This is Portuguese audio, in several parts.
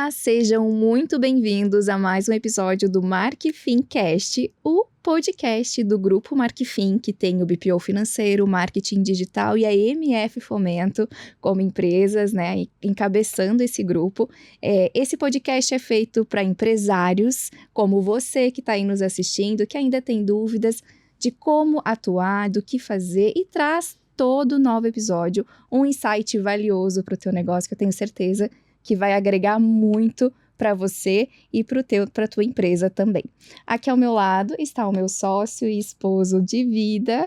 Olá, sejam muito bem-vindos a mais um episódio do Marquefimcast, o podcast do Grupo Marquefim, que tem o BPO Financeiro, Marketing Digital e a MF Fomento como empresas, né, encabeçando esse grupo. Esse podcast é feito para empresários como você que está aí nos assistindo, que ainda tem dúvidas de como atuar, do que fazer e traz todo novo episódio um insight valioso para o teu negócio, que eu tenho certeza que vai agregar muito para você e para a tua empresa também. Aqui ao meu lado está o meu sócio e esposo de vida,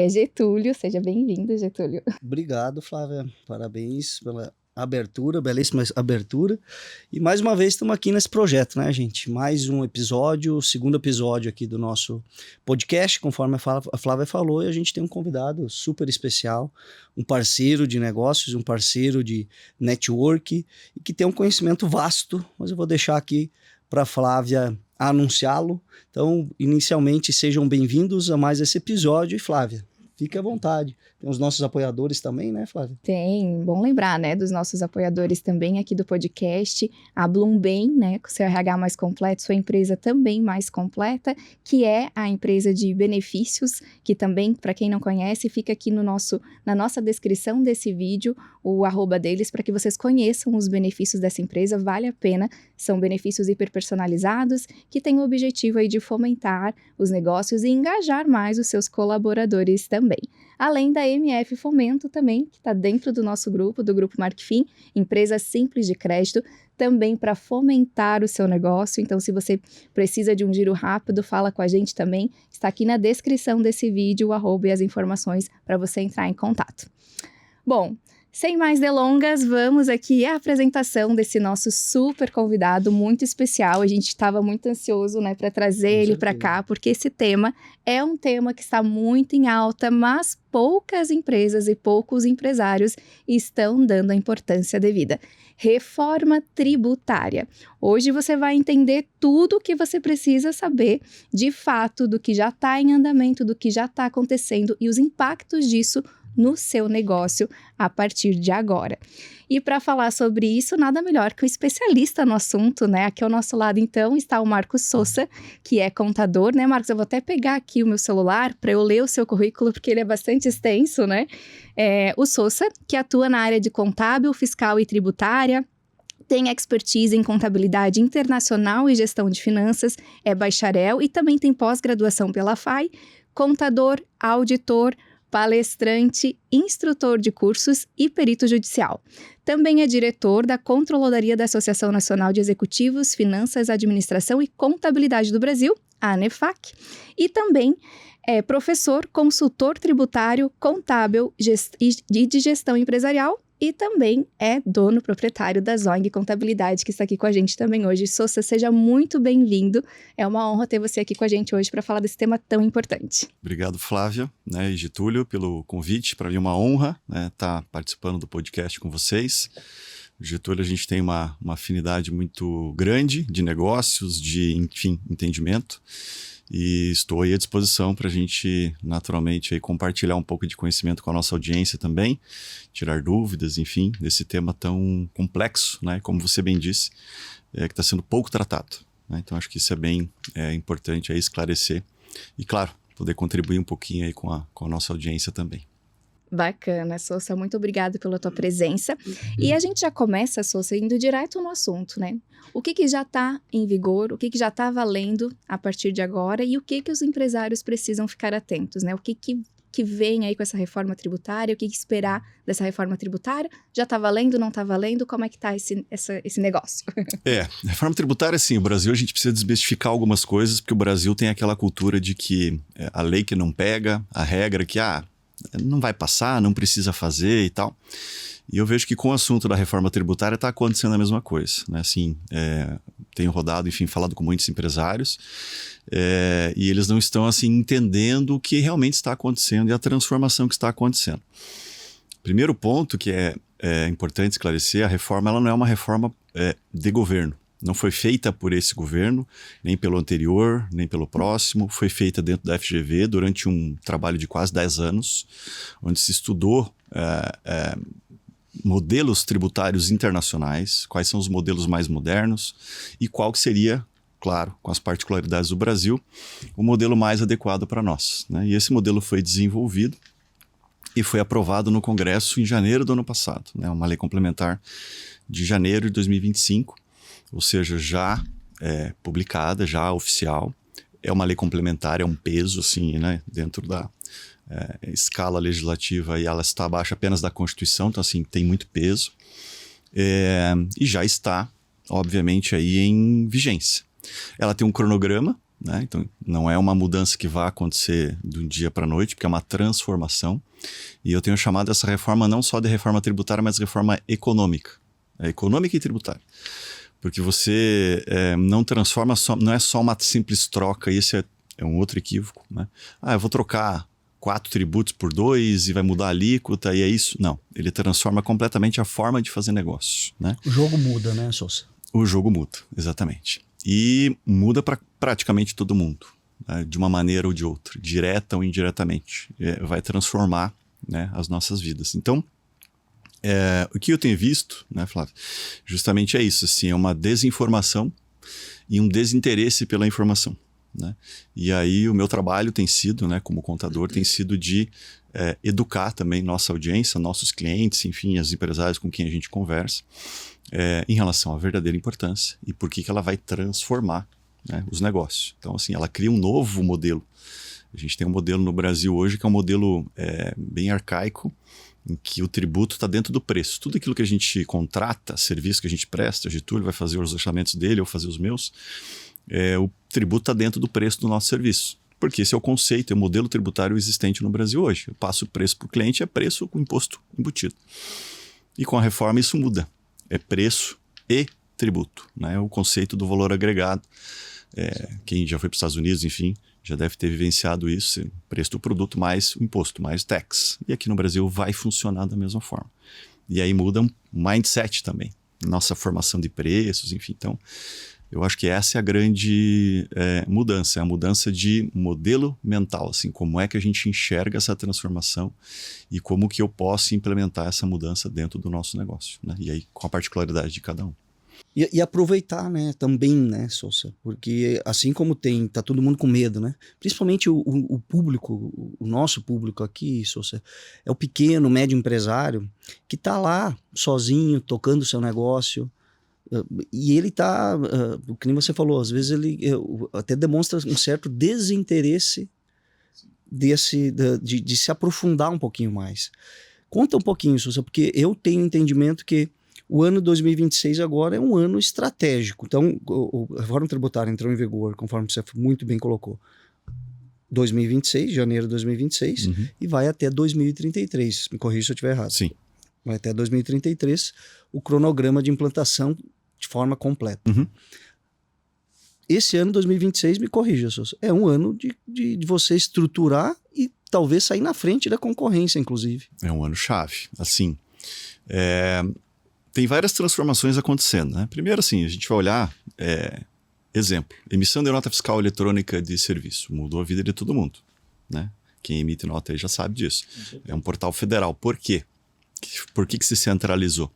Getúlio. Seja bem-vindo, Getúlio. Obrigado, Flávia. Parabéns pela abertura, belíssima abertura. E mais uma vez estamos aqui nesse projeto, né, gente? Mais um episódio, o segundo episódio aqui do nosso podcast, conforme a Flávia falou, e a gente tem um convidado super especial, um parceiro de negócios, um parceiro de network, e que tem um conhecimento vasto, mas eu vou deixar aqui para a Flávia anunciá-lo. Então, inicialmente, sejam bem-vindos a mais esse episódio, e Flávia, fique à vontade. Tem os nossos apoiadores também, né, Flávia? Tem, bom lembrar, né, dos nossos apoiadores também aqui do podcast, a Bloombem, né, com seu RH mais completo, sua empresa também mais completa, que é a empresa de benefícios, que também, para quem não conhece, fica aqui na nossa descrição desse vídeo, o @ deles, para que vocês conheçam os benefícios dessa empresa, vale a pena, são benefícios hiperpersonalizados, que têm o objetivo aí de fomentar os negócios e engajar mais os seus colaboradores também. Além da MF Fomento também, que está dentro do nosso grupo, do Grupo Marquefim, empresa simples de crédito, também para fomentar o seu negócio. Então, se você precisa de um giro rápido, fala com a gente também. Está aqui na descrição desse vídeo o @ e as informações para você entrar em contato. Bom, sem mais delongas, vamos aqui à apresentação desse nosso super convidado muito especial. A gente estava muito ansioso, né, para trazer ele para cá, porque esse tema é um tema que está muito em alta, mas poucas empresas e poucos empresários estão dando a importância devida. Reforma tributária. Hoje você vai entender tudo o que você precisa saber, de fato, do que já está em andamento, do que já está acontecendo e os impactos disso no seu negócio a partir de agora. E para falar sobre isso, nada melhor que um especialista no assunto, né? Aqui ao nosso lado, então, está o Marcos Souza, que é contador, né, Marcos? Eu vou até pegar aqui o meu celular para eu ler o seu currículo, porque ele é bastante extenso, né? O Souza, que atua na área de contábil, fiscal e tributária, tem expertise em contabilidade internacional e gestão de finanças, é bacharel e também tem pós-graduação pela FAI, contador, auditor, palestrante, instrutor de cursos e perito judicial. Também é diretor da Controladoria da Associação Nacional de Executivos, Finanças, Administração e Contabilidade do Brasil, a ANEFAC, e também é professor, consultor tributário, contábil e de gestão empresarial, e também é dono proprietário da Zoing Contabilidade, que está aqui com a gente também hoje. Souza, seja muito bem-vindo. É uma honra ter você aqui com a gente hoje para falar desse tema tão importante. Obrigado, Flávia, né, e Getúlio, pelo convite. Para mim é uma honra, né, estar participando do podcast com vocês. Getúlio, a gente tem uma afinidade muito grande de negócios, de, enfim, entendimento. E estou aí à disposição para a gente, naturalmente, aí, compartilhar um pouco de conhecimento com a nossa audiência também, tirar dúvidas, enfim, desse tema tão complexo, né, como você bem disse, que está sendo pouco tratado, né? Então, acho que isso é bem importante aí esclarecer e, claro, poder contribuir um pouquinho aí com a nossa audiência também. Bacana, Souza, muito obrigada pela tua presença. E a gente já começa, Souza, indo direto no assunto, né? O que já está em vigor, o que já está valendo a partir de agora e o que os empresários precisam ficar atentos, né? O que vem aí com essa reforma tributária, o que esperar dessa reforma tributária? Já está valendo, não está valendo? Como é que está esse negócio? Reforma tributária, sim, o Brasil a gente precisa desmistificar algumas coisas, porque o Brasil tem aquela cultura de que a lei que não pega, a regra que, não vai passar, não precisa fazer e tal. E eu vejo que com o assunto da reforma tributária está acontecendo a mesma coisa, né? Assim, tenho rodado, enfim, falado com muitos empresários e eles não estão assim entendendo o que realmente está acontecendo e a transformação que está acontecendo. Primeiro ponto que é importante esclarecer, a reforma ela não é uma reforma de governo. Não foi feita por esse governo, nem pelo anterior, nem pelo próximo. Foi feita dentro da FGV durante um trabalho de quase 10 anos, onde se estudou modelos tributários internacionais, quais são os modelos mais modernos e qual que seria, claro, com as particularidades do Brasil, o modelo mais adequado para nós, né? E esse modelo foi desenvolvido e foi aprovado no Congresso em janeiro do ano passado, né? Uma lei complementar de janeiro de 2025, ou seja, já publicada, já oficial. É uma lei complementar, é um peso, assim, né, dentro da escala legislativa, e ela está abaixo apenas da Constituição, então, assim, tem muito peso. E já está, obviamente, aí em vigência. Ela tem um cronograma, né, então não é uma mudança que vai acontecer de um dia para a noite, porque é uma transformação. E eu tenho chamado essa reforma não só de reforma tributária, mas de reforma econômica. Econômica e tributária. Porque você não transforma, não é só uma simples troca, esse é um outro equívoco, né? Eu vou trocar 4 tributos por 2 e vai mudar a alíquota e é isso. Não, ele transforma completamente a forma de fazer negócio, né? O jogo muda, né, Sousa? O jogo muda, exatamente. E muda para praticamente todo mundo, né? De uma maneira ou de outra, direta ou indiretamente. Vai transformar, né, as nossas vidas. Então, o que eu tenho visto, né, Flávio, justamente é isso, assim, é uma desinformação e um desinteresse pela informação, né? E aí o meu trabalho tem sido, né, como contador, tem sido de educar também nossa audiência, nossos clientes, enfim, as empresários com quem a gente conversa, em relação à verdadeira importância e por que ela vai transformar, né, os negócios. Então, assim, ela cria um novo modelo. A gente tem um modelo no Brasil hoje que é um modelo bem arcaico, em que o tributo está dentro do preço. Tudo aquilo que a gente contrata, serviço que a gente presta, Getúlio vai fazer os orçamentos dele, eu vou fazer os meus, o tributo está dentro do preço do nosso serviço. Porque esse é o conceito, é o modelo tributário existente no Brasil hoje. Eu passo o preço para o cliente, é preço com imposto embutido. E com a reforma isso muda. É preço e tributo, né? O conceito do valor agregado. Quem já foi para os Estados Unidos, enfim, já deve ter vivenciado isso, preço do produto mais o imposto, mais tax. E aqui no Brasil vai funcionar da mesma forma. E aí muda um mindset também, nossa formação de preços, enfim. Então, eu acho que essa é a grande mudança, é a mudança de modelo mental, assim, como é que a gente enxerga essa transformação e como que eu posso implementar essa mudança dentro do nosso negócio, né? E aí com a particularidade de cada um. E aproveitar, né, também, né, Sousa? Porque assim como tá todo mundo com medo, né? Principalmente o público, o nosso público aqui, Sousa, é o pequeno, médio empresário que tá lá sozinho, tocando o seu negócio. E ele tá, que nem você falou, às vezes ele até demonstra um certo desinteresse de se aprofundar um pouquinho mais. Conta um pouquinho, Sousa, porque eu tenho entendimento que o ano 2026 agora é um ano estratégico. Então, a reforma tributária entrou em vigor, conforme você muito bem colocou, 2026, janeiro de 2026, e vai até 2033. Me corrija se eu estiver errado. Sim. Vai até 2033 o cronograma de implantação de forma completa. Esse ano, 2026, me corrija, Sousa, é um ano de você estruturar e talvez sair na frente da concorrência, inclusive. É um ano chave. Assim, tem várias transformações acontecendo, né? Primeiro, assim, a gente vai olhar, exemplo, emissão de nota fiscal eletrônica de serviço. Mudou a vida de todo mundo, né? Quem emite nota aí já sabe disso. É um portal federal. Por quê? Por que se centralizou?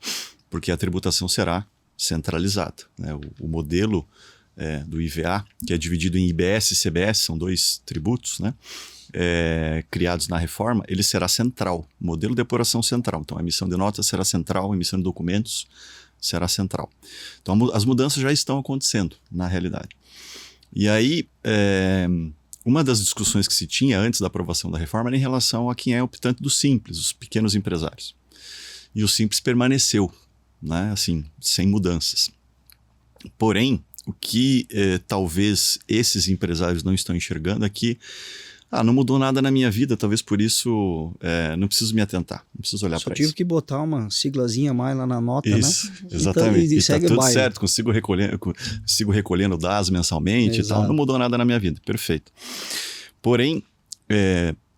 Porque a tributação será centralizada, né? O modelo do IVA, que é dividido em IBS e CBS, são 2 tributos, né? Criados na reforma, ele será central, modelo de apuração central. Então, a emissão de notas será central, a emissão de documentos será central. Então, as mudanças já estão acontecendo, na realidade. E aí, uma das discussões que se tinha antes da aprovação da reforma era em relação a quem é optante do Simples, os pequenos empresários. E o Simples permaneceu, né, assim, sem mudanças. Porém, o que talvez esses empresários não estão enxergando é que não mudou nada na minha vida, talvez por isso não preciso me atentar, não preciso olhar para isso. Só tive que botar uma siglazinha a mais lá na nota, isso, né? Exatamente. Então, e tá tudo certo, consigo recolhendo DAS mensalmente e tal, não mudou nada na minha vida, perfeito. Porém,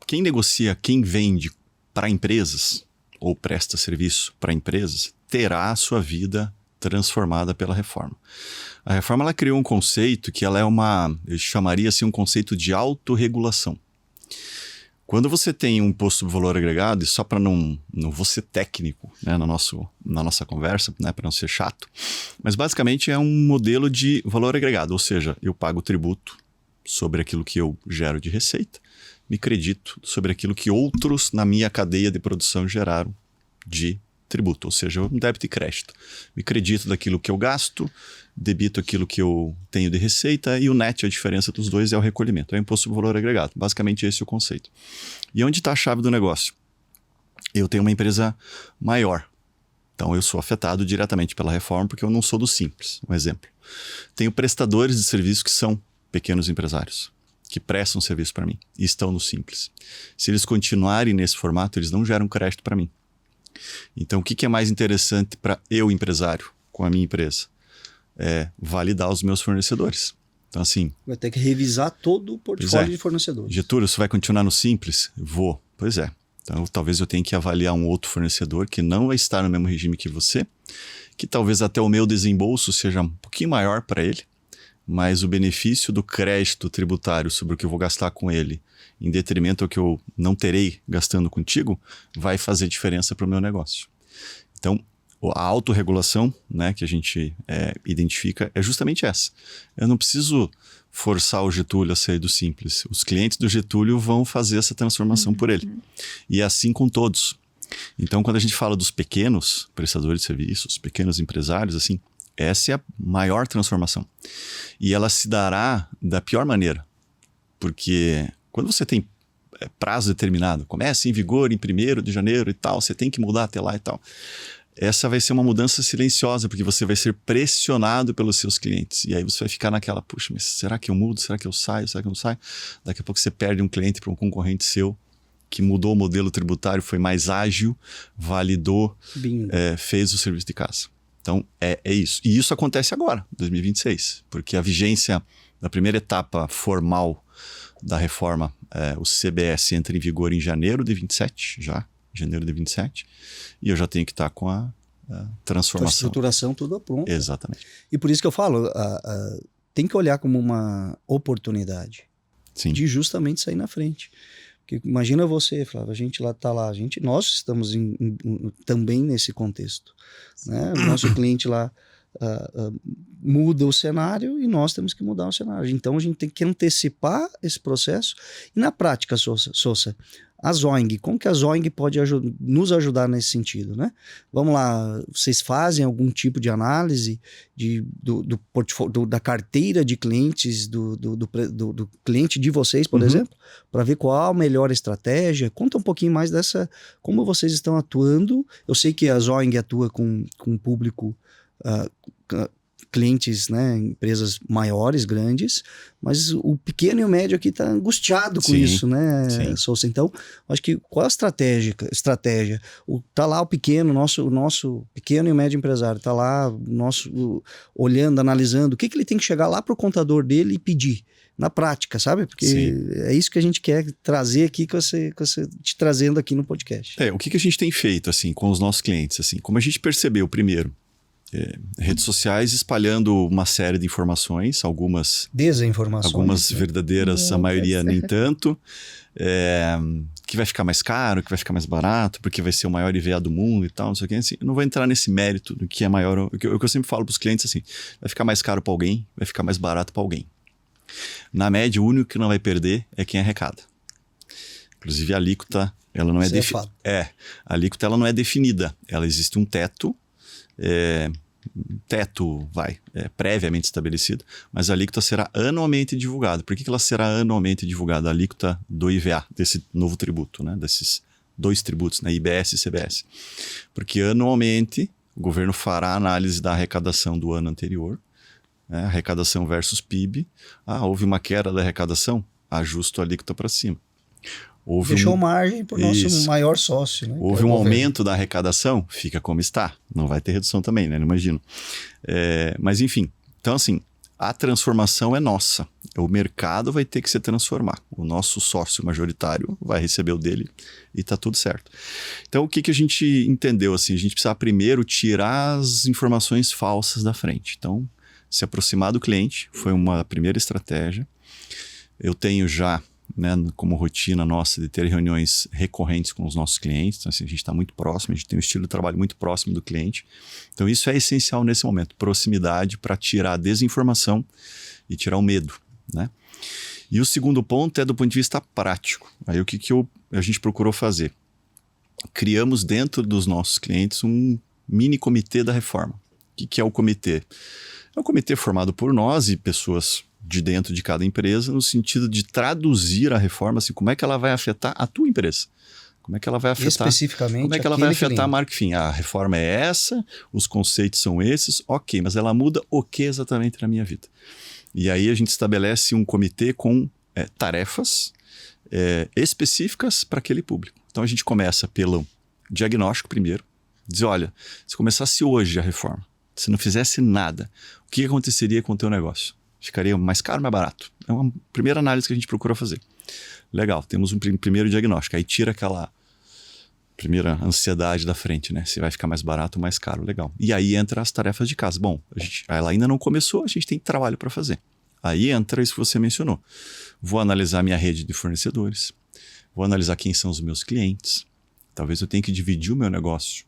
quem negocia, quem vende para empresas ou presta serviço para empresas, terá a sua vida transformada pela reforma. A reforma ela criou um conceito que ela é eu chamaria assim um conceito de autorregulação. Quando você tem um imposto sobre valor agregado, e só para não vou ser técnico, né, na nossa conversa, né, para não ser chato, mas basicamente é um modelo de valor agregado, ou seja, eu pago tributo sobre aquilo que eu gero de receita, me credito sobre aquilo que outros na minha cadeia de produção geraram de tributo, ou seja, um débito e crédito. Me credito daquilo que eu gasto, debito aquilo que eu tenho de receita e o net, a diferença dos dois, é o recolhimento. É o imposto sobre valor agregado. Basicamente esse é o conceito. E onde está a chave do negócio? Eu tenho uma empresa maior. Então eu sou afetado diretamente pela reforma porque eu não sou do Simples. Um exemplo. Tenho prestadores de serviço que são pequenos empresários, que prestam serviço para mim e estão no Simples. Se eles continuarem nesse formato, eles não geram crédito para mim. Então, o que é mais interessante para eu, empresário, com a minha empresa? É validar os meus fornecedores. Então, assim... Vai ter que revisar todo o portfólio de fornecedores. Getúlio, você vai continuar no Simples? Vou. Pois é. Então, talvez eu tenha que avaliar um outro fornecedor que não vai estar no mesmo regime que você, que talvez até o meu desembolso seja um pouquinho maior para ele, mas o benefício do crédito tributário sobre o que eu vou gastar com ele, em detrimento ao que eu não terei gastando contigo, vai fazer diferença para o meu negócio. Então, a autorregulação, né, que a gente identifica é justamente essa. Eu não preciso forçar o Getúlio a sair do Simples. Os clientes do Getúlio vão fazer essa transformação por ele. E é assim com todos. Então, quando a gente fala dos pequenos prestadores de serviços, pequenos empresários, assim, essa é a maior transformação. E ela se dará da pior maneira. Porque quando você tem prazo determinado, começa em vigor em 1º de janeiro e tal, você tem que mudar até lá e tal. Essa vai ser uma mudança silenciosa, porque você vai ser pressionado pelos seus clientes. E aí você vai ficar naquela, puxa, mas será que eu mudo? Será que eu saio? Será que eu não saio? Daqui a pouco você perde um cliente para um concorrente seu que mudou o modelo tributário, foi mais ágil, validou, fez o serviço de casa. Então, é isso. E isso acontece agora, 2026, porque a vigência da primeira etapa formal da reforma, o CBS, entra em vigor em janeiro de 27, e eu já tenho que estar com a transformação. A estruturação toda pronta. Exatamente. E por isso que eu falo, tem que olhar como uma oportunidade. Sim. De justamente sair na frente. Porque imagina você, Flávio, a gente lá está lá, nós estamos também nesse contexto. Né? O nosso cliente lá muda o cenário e nós temos que mudar o cenário. Então a gente tem que antecipar esse processo. E na prática, Sousa, a Zoing, como que a Zoing pode nos ajudar nesse sentido, né? Vamos lá, vocês fazem algum tipo de análise do portfólio, da carteira de clientes, do cliente de vocês, por exemplo, para ver qual a melhor estratégia? Conta um pouquinho mais dessa, como vocês estão atuando. Eu sei que a Zoing atua com público, clientes, né, empresas maiores, grandes, mas o pequeno e o médio aqui está angustiado com isso, né, Sousa? Então, acho que qual é a estratégia? Tá lá o pequeno, o nosso pequeno e o médio empresário, tá lá olhando, analisando, o que ele tem que chegar lá para o contador dele e pedir na prática, sabe? Porque é isso que a gente quer trazer aqui, que você te trazendo aqui no podcast. O que a gente tem feito, assim, com os nossos clientes, assim, como a gente percebeu, primeiro, redes sociais espalhando uma série de informações, algumas desinformações, algumas verdadeiras, a maioria nem tanto, que vai ficar mais caro, que vai ficar mais barato, porque vai ser o maior IVA do mundo e tal, não sei o que. Assim, eu não vou entrar nesse mérito do que é maior. O que eu sempre falo para os clientes, assim, vai ficar mais caro para alguém, vai ficar mais barato para alguém. Na média, o único que não vai perder é quem arrecada. Inclusive a alíquota, ela não a alíquota ela não é definida, ela existe um teto, previamente estabelecido, mas a alíquota será anualmente divulgada. Por que ela será anualmente divulgada? A alíquota do IVA, desse novo tributo, né? Desses dois tributos, né? IBS e CBS. Porque anualmente o governo fará a análise da arrecadação do ano anterior, né? Arrecadação versus PIB. Houve uma queda da arrecadação? Ajusta a alíquota para cima. Deixou margem para o nosso maior sócio. Né? Houve um aumento da arrecadação, fica como está. Não vai ter redução também, né? Não imagino. Mas enfim, então assim, a transformação é nossa. O mercado vai ter que se transformar. O nosso sócio majoritário vai receber o dele e está tudo certo. Então o que a gente entendeu? Assim, a gente precisa primeiro tirar as informações falsas da frente. Então, se aproximar do cliente foi uma primeira estratégia. Eu tenho já né, como rotina nossa de ter reuniões recorrentes com os nossos clientes. Então, assim, a gente está muito próximo, a gente tem um estilo de trabalho muito próximo do cliente. Então, isso é essencial nesse momento, proximidade para tirar a desinformação e tirar o medo, né? E o segundo ponto é do ponto de vista prático. Aí o que a gente procurou fazer? Criamos dentro dos nossos clientes um mini comitê da reforma. O que é o comitê? É um comitê formado por nós e pessoas de dentro de cada empresa, no sentido de traduzir a reforma, assim, como é que ela vai afetar a tua empresa. Como é que ela vai afetar... Especificamente, como é que ela vai afetar cliente. a marca fim? A reforma é essa, os conceitos são esses, ok, mas ela muda o que exatamente na minha vida? E aí a gente estabelece um comitê com tarefas específicas para aquele público. Então a gente começa pelo diagnóstico primeiro, dizer, olha, se começasse hoje a reforma, se não fizesse nada, o que aconteceria com o teu negócio? Ficaria mais caro ou mais barato? É uma primeira análise que a gente procura fazer. Legal, temos um primeiro diagnóstico. Aí tira aquela primeira ansiedade da frente, né? Se vai ficar mais barato ou mais caro, legal. E aí entra as tarefas de casa. Bom, ela ainda não começou, a gente tem trabalho para fazer. Aí entra isso que você mencionou. Vou analisar minha rede de fornecedores, vou analisar quem são os meus clientes. Talvez eu tenha que dividir o meu negócio,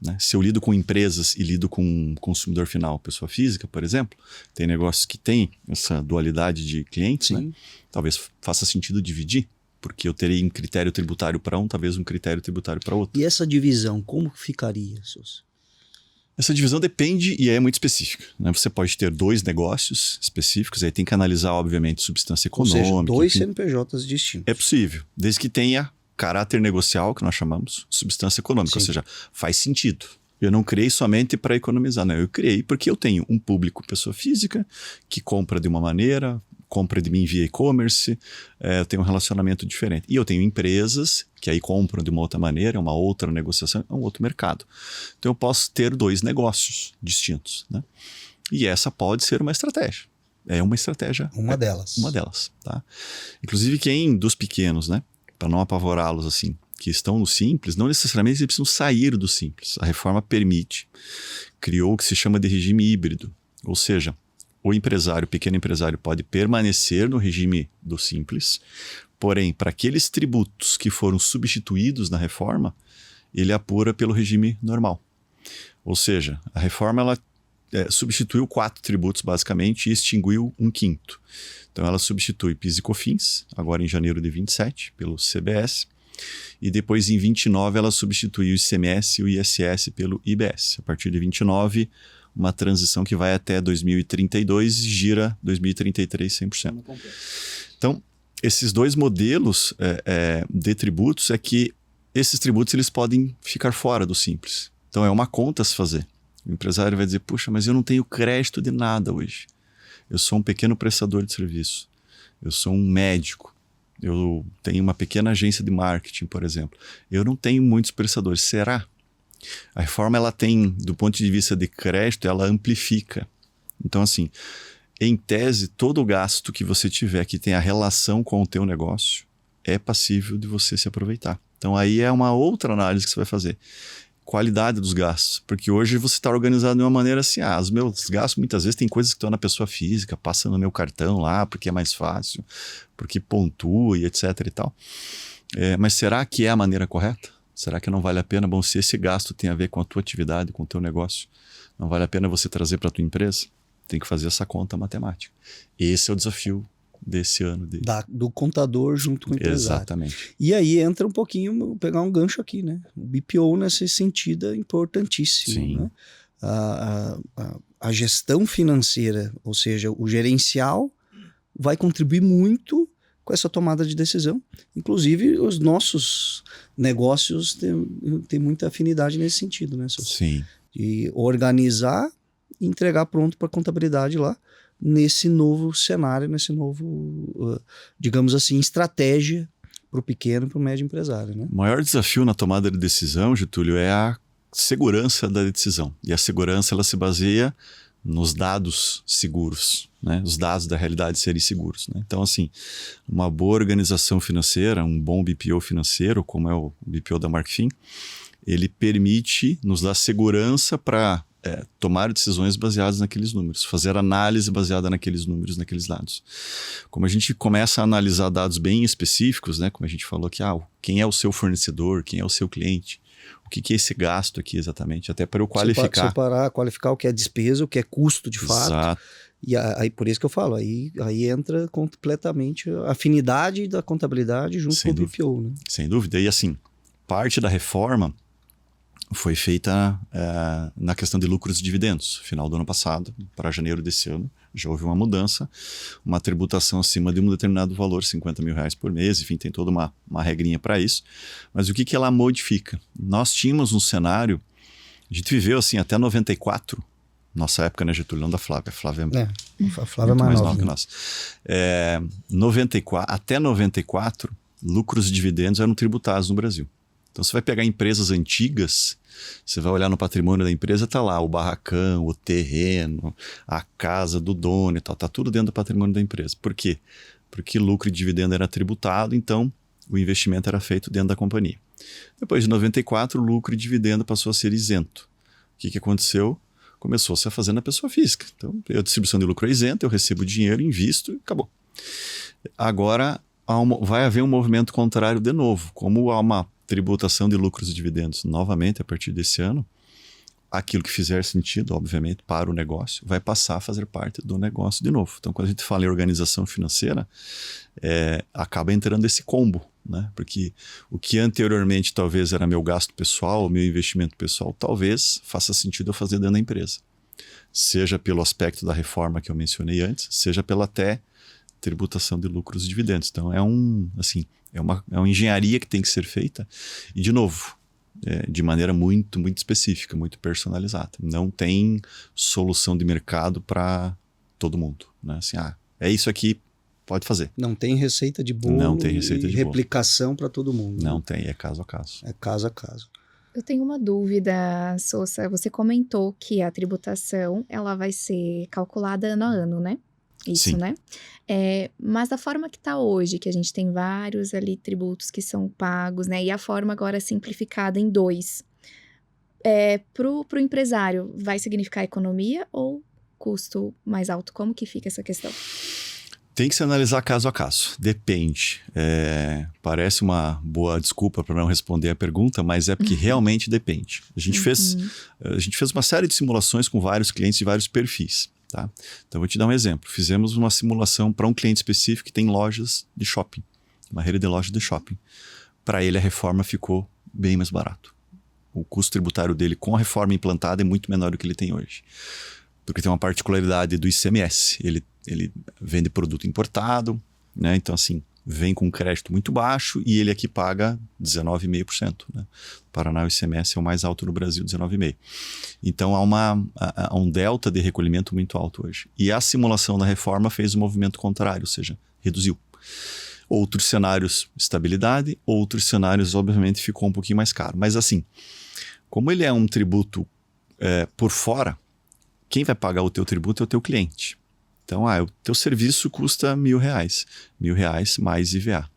né? Se eu lido com empresas e lido com um consumidor final, pessoa física, por exemplo, tem negócios que têm essa dualidade de clientes, né? Talvez faça sentido dividir, porque eu terei um critério tributário para um, talvez um critério tributário para outro. E essa divisão, como ficaria, Sousa? Essa divisão depende e é muito específica, né? Você pode ter 2 negócios específicos, aí tem que analisar, obviamente, substância econômica. Ou seja, 2 enfim. CNPJs distintos. É possível, desde que tenha caráter negocial, que nós chamamos, substância econômica, ou seja, faz sentido. Eu não criei somente para economizar, não. Eu criei porque eu tenho um público, pessoa física, que compra de uma maneira, compra de mim via e-commerce, eu tenho um relacionamento diferente. E eu tenho empresas que aí compram de uma outra maneira, é uma outra negociação, é um outro mercado. Então eu posso ter 2 negócios distintos, né? E essa pode ser uma estratégia. É uma estratégia. Uma delas. Uma delas, tá? Inclusive quem dos pequenos, né? Para não apavorá-los assim, que estão no Simples, não necessariamente eles precisam sair do Simples. A reforma permite, criou o que se chama de regime híbrido, ou seja, o pequeno empresário pode permanecer no regime do Simples, porém, para aqueles tributos que foram substituídos na reforma, ele apura pelo regime normal. Ou seja, a reforma ela substituiu 4 tributos basicamente e extinguiu 1/5. Então ela substitui PIS e COFINS, agora em janeiro de 27, pelo CBS, e depois em 29 ela substitui o ICMS e o ISS pelo IBS. A partir de 29, uma transição que vai até 2032 e gira 2033 100%. Então, esses 2 modelos de tributos é que esses tributos eles podem ficar fora do Simples. Então é uma conta a se fazer. O empresário vai dizer, puxa, mas eu não tenho crédito de nada hoje. Eu sou um pequeno prestador de serviço. Eu sou um médico. Eu tenho uma pequena agência de marketing, por exemplo. Eu não tenho muitos prestadores. Será? A reforma, ela tem, do ponto de vista de crédito, ela amplifica. Então, assim, em tese, todo o gasto que você tiver que tem a relação com o teu negócio é passível de você se aproveitar. Então, aí é uma outra análise que você vai fazer. Qualidade dos gastos, porque hoje você está organizado de uma maneira assim, os meus gastos muitas vezes tem coisas que estão na pessoa física, passa no meu cartão lá, porque é mais fácil, porque pontua e etc e tal. Mas será que é a maneira correta? Será que não vale a pena? Bom, se esse gasto tem a ver com a tua atividade, com o teu negócio, não vale a pena você trazer para a tua empresa? Tem que fazer essa conta matemática. Esse é o desafio desse ano. Do contador junto com o empresário. Exatamente. E aí entra um pouquinho, pegar um gancho aqui, né? O BPO nesse sentido é importantíssimo. Sim. Né? A gestão financeira, ou seja, o gerencial vai contribuir muito com essa tomada de decisão. Inclusive, os nossos negócios têm muita afinidade nesse sentido, né, Sousa? Sim. De organizar e entregar pronto para a contabilidade lá, nesse novo cenário, nesse novo, digamos assim, estratégia para o pequeno e para o médio empresário, né? O maior desafio na tomada de decisão, Getúlio, é a segurança da decisão. E a segurança ela se baseia nos dados seguros, né? Os dados da realidade serem seguros, né? Então, assim, uma boa organização financeira, um bom BPO financeiro, como é o BPO da Markfin, ele permite nos dar segurança para tomar decisões baseadas naqueles números, fazer análise baseada naqueles números, naqueles dados. Como a gente começa a analisar dados bem específicos, né, como a gente falou aqui, quem é o seu fornecedor, quem é o seu cliente, o que é esse gasto aqui exatamente, até para eu qualificar. Qualificar o que é despesa, o que é custo de fato. Exato. E aí, por isso que eu falo, aí entra completamente a afinidade da contabilidade junto com o PPO, né? Sem dúvida. E assim, parte da reforma foi feita na questão de lucros e dividendos. Final do ano passado, para janeiro desse ano, já houve uma mudança, uma tributação acima de um determinado valor, R$50 mil por mês, enfim, tem toda uma regrinha para isso. Mas o que ela modifica? Nós tínhamos um cenário, a gente viveu assim até 94, nossa época, né, Getúlio, não da Flávia. A Flávia é mais nova que nós. 94, até 94, lucros e dividendos eram tributados no Brasil. Então, você vai pegar empresas antigas, você vai olhar no patrimônio da empresa, tá lá o barracão, o terreno, a casa do dono e tal, tá tudo dentro do patrimônio da empresa. Por quê? Porque lucro e dividendo era tributado, então o investimento era feito dentro da companhia. Depois de 94, o lucro e dividendo passou a ser isento. O que aconteceu? Começou-se a fazer na pessoa física. Então, a distribuição de lucro é isenta, eu recebo dinheiro, invisto e acabou. Agora, vai haver um movimento contrário de novo. Como há uma tributação de lucros e dividendos novamente a partir desse ano, aquilo que fizer sentido, obviamente, para o negócio, vai passar a fazer parte do negócio de novo. Então, quando a gente fala em organização financeira, acaba entrando esse combo, né? Porque o que anteriormente talvez era meu gasto pessoal, meu investimento pessoal, talvez faça sentido eu fazer dentro da empresa. Seja pelo aspecto da reforma que eu mencionei antes, seja pela até tributação de lucros e dividendos. Então, é uma engenharia que tem que ser feita. E, de novo, de maneira muito, muito específica, muito personalizada. Não tem solução de mercado para todo mundo, né? Assim, é isso aqui, pode fazer. Não tem receita de bolo. Não tem receita de replicação para todo mundo. Não tem, é caso a caso. É caso a caso. Eu tenho uma dúvida, Sousa. Você comentou que a tributação ela vai ser calculada ano a ano, né? Isso, sim, né? Mas da forma que está hoje, que a gente tem vários ali tributos que são pagos, né? E a forma agora simplificada em 2. Pro empresário, vai significar economia ou custo mais alto? Como que fica essa questão? Tem que se analisar caso a caso. Depende. Parece uma boa desculpa para não responder a pergunta, mas é porque realmente depende. A gente fez uma série de simulações com vários clientes de vários perfis. Tá? Então, vou te dar um exemplo. Fizemos uma simulação para um cliente específico que tem lojas de shopping, uma rede de lojas de shopping. Para ele, a reforma ficou bem mais barato. O custo tributário dele com a reforma implantada é muito menor do que ele tem hoje. Porque tem uma particularidade do ICMS. Ele vende produto importado, né? Então, assim, vem com um crédito muito baixo e ele aqui paga 19,5%. Né? Paraná, o ICMS é o mais alto no Brasil, 19,5%. Então, há um delta de recolhimento muito alto hoje. E a simulação da reforma fez o movimento contrário, ou seja, reduziu. Outros cenários, estabilidade. Outros cenários, obviamente, ficou um pouquinho mais caro. Mas assim, como ele é um tributo por fora, quem vai pagar o teu tributo é o teu cliente. Então, o teu serviço custa R$1.000. R$1.000 mais IVA.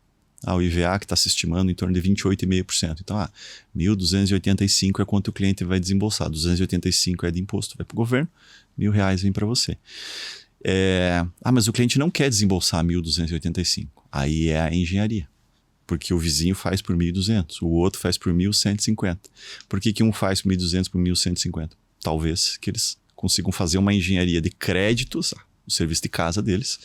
O IVA que está se estimando em torno de 28,5%. Então, 1.285 é quanto o cliente vai desembolsar. 285 é de imposto, vai para o governo. R$1.000 vem para você. Mas o cliente não quer desembolsar 1.285. Aí é a engenharia. Porque o vizinho faz por 1.200, o outro faz por 1.150. Por que um faz por 1.200 por 1.150? Talvez que eles consigam fazer uma engenharia de créditos, o serviço de casa deles,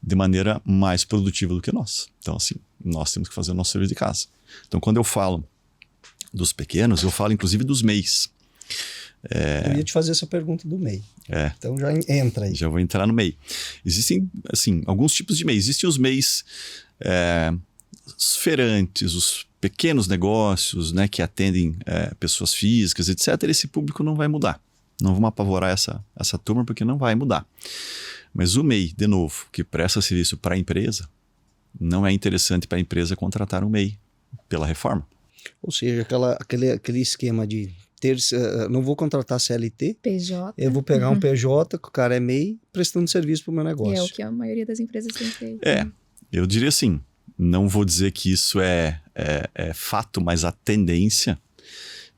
de maneira mais produtiva do que nós. Então, assim, nós temos que fazer o nosso serviço de casa. Então, quando eu falo dos pequenos, eu falo inclusive dos MEIs. Eu ia te fazer essa pergunta do MEI. Então, já entra aí. Já vou entrar no MEI. Existem, assim, alguns tipos de MEI. Existem os MEIs os feirantes, os pequenos negócios, né, que atendem pessoas físicas, etc. Esse público não vai mudar. Não vamos apavorar essa turma porque não vai mudar. Mas o MEI, de novo, que presta serviço para a empresa, não é interessante para a empresa contratar um MEI pela reforma. Ou seja, aquele esquema de não vou contratar CLT, PJ. Eu vou pegar um PJ, que o cara é MEI, prestando serviço para o meu negócio. É o que a maioria das empresas tem feito. Eu diria assim, não vou dizer que isso é fato, mas a tendência,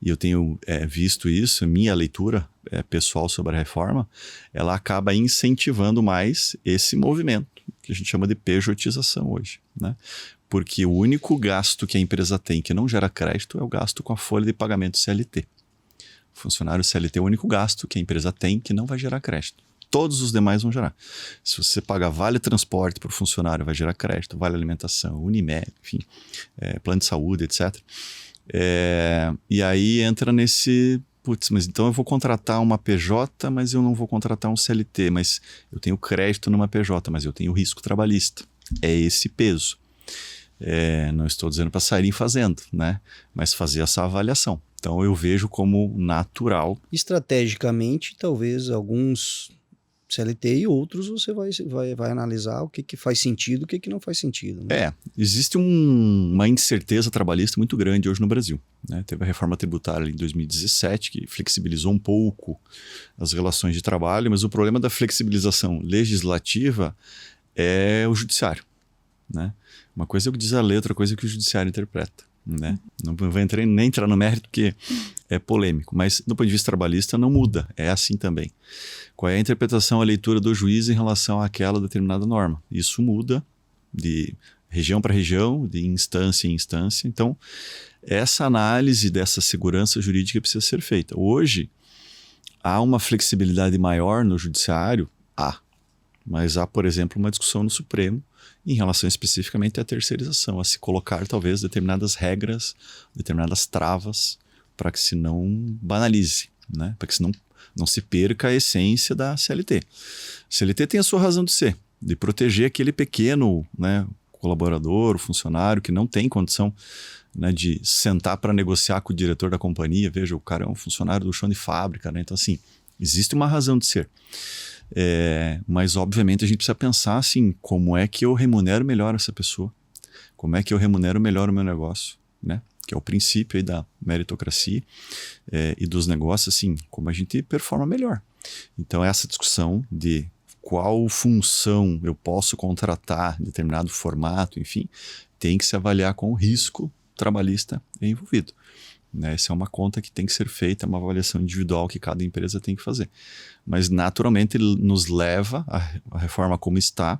e eu tenho visto isso, minha leitura pessoal sobre a reforma, ela acaba incentivando mais esse movimento, que a gente chama de pejotização hoje, né? Porque o único gasto que a empresa tem que não gera crédito é o gasto com a folha de pagamento CLT. O funcionário CLT é o único gasto que a empresa tem que não vai gerar crédito. Todos os demais vão gerar. Se você paga vale transporte para o funcionário, vai gerar crédito, vale alimentação, Unimed, enfim, plano de saúde, etc. E aí entra nesse... Putz, mas então eu vou contratar uma PJ, mas eu não vou contratar um CLT, mas eu tenho crédito numa PJ, mas eu tenho risco trabalhista. É esse peso. Não estou dizendo para saírem fazendo, né? Mas fazer essa avaliação. Então eu vejo como natural. Estrategicamente, talvez alguns CLT e outros você vai analisar o que faz sentido, o que não faz sentido. Né? Existe uma incerteza trabalhista muito grande hoje no Brasil. Né? Teve a reforma tributária em 2017 que flexibilizou um pouco as relações de trabalho, mas o problema da flexibilização legislativa é o judiciário. Né? Uma coisa é o que diz a lei, outra coisa é o que o judiciário interpreta. Né? Não vou nem entrar no mérito porque é polêmico, mas do ponto de vista trabalhista não muda, é assim também. Qual é a interpretação, a leitura do juiz em relação àquela determinada norma? Isso muda de região para região, de instância em instância. Então, essa análise dessa segurança jurídica precisa ser feita. Hoje, há uma flexibilidade maior no judiciário? Mas há, por exemplo, uma discussão no Supremo em relação especificamente à terceirização, a se colocar talvez determinadas regras, determinadas travas, para que se não banalize, né? Para que se não se perca a essência da CLT. A CLT tem a sua razão de ser, de proteger aquele pequeno, né, colaborador, o funcionário que não tem condição, né, de sentar para negociar com o diretor da companhia. Veja, o cara é um funcionário do chão de fábrica, né? Então assim, existe uma razão de ser. Mas obviamente a gente precisa pensar assim, como é que eu remunero melhor essa pessoa, como é que eu remunero melhor o meu negócio, né? Que é o princípio aí da meritocracia e dos negócios, assim, como a gente performa melhor. Então essa discussão de qual função eu posso contratar em determinado formato, enfim, tem que se avaliar com o risco trabalhista envolvido. Essa é uma conta que tem que ser feita, é uma avaliação individual que cada empresa tem que fazer. Mas, naturalmente, ele nos leva, a reforma como está,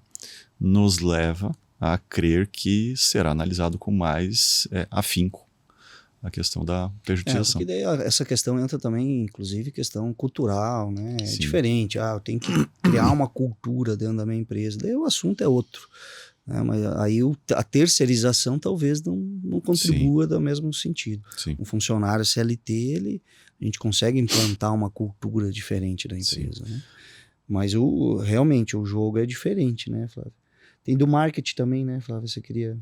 nos leva a crer que será analisado com mais afinco a questão da pejotização. Porque daí essa questão entra também, inclusive, questão cultural, né? É diferente. Eu tenho que criar uma cultura dentro da minha empresa. Daí o assunto é outro. Mas aí a terceirização talvez não contribua do mesmo sentido. Sim. Um funcionário CLT, a gente consegue implantar uma cultura diferente da empresa. Né? Mas realmente o jogo é diferente, né, Flávio? Tem do marketing também, né, Flávio? Você queria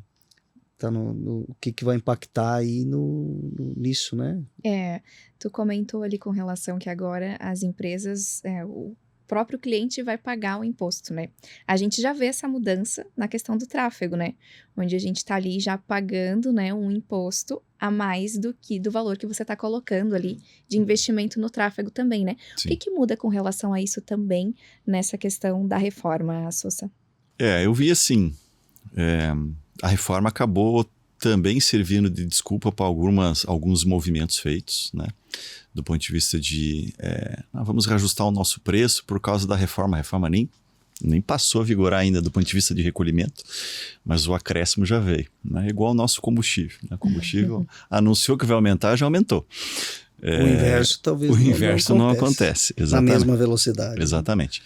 estar o que vai impactar aí nisso, né? Tu comentou ali com relação que agora as empresas... o próprio cliente vai pagar o imposto, né? A gente já vê essa mudança na questão do tráfego, né? Onde a gente está ali já pagando, né, um imposto a mais do valor que você está colocando ali de investimento no tráfego também, né? Sim. O que muda com relação a isso também nessa questão da reforma, Sousa? Eu vi assim, a reforma acabou também servindo de desculpa para alguns movimentos feitos, né? Do ponto de vista de vamos reajustar o nosso preço por causa da reforma. A reforma nem passou a vigorar ainda do ponto de vista de recolhimento, mas o acréscimo já veio, né? Igual o nosso combustível. Né? O combustível anunciou que vai aumentar, já aumentou. O inverso talvez não acontece. Exatamente. Na mesma velocidade. Exatamente.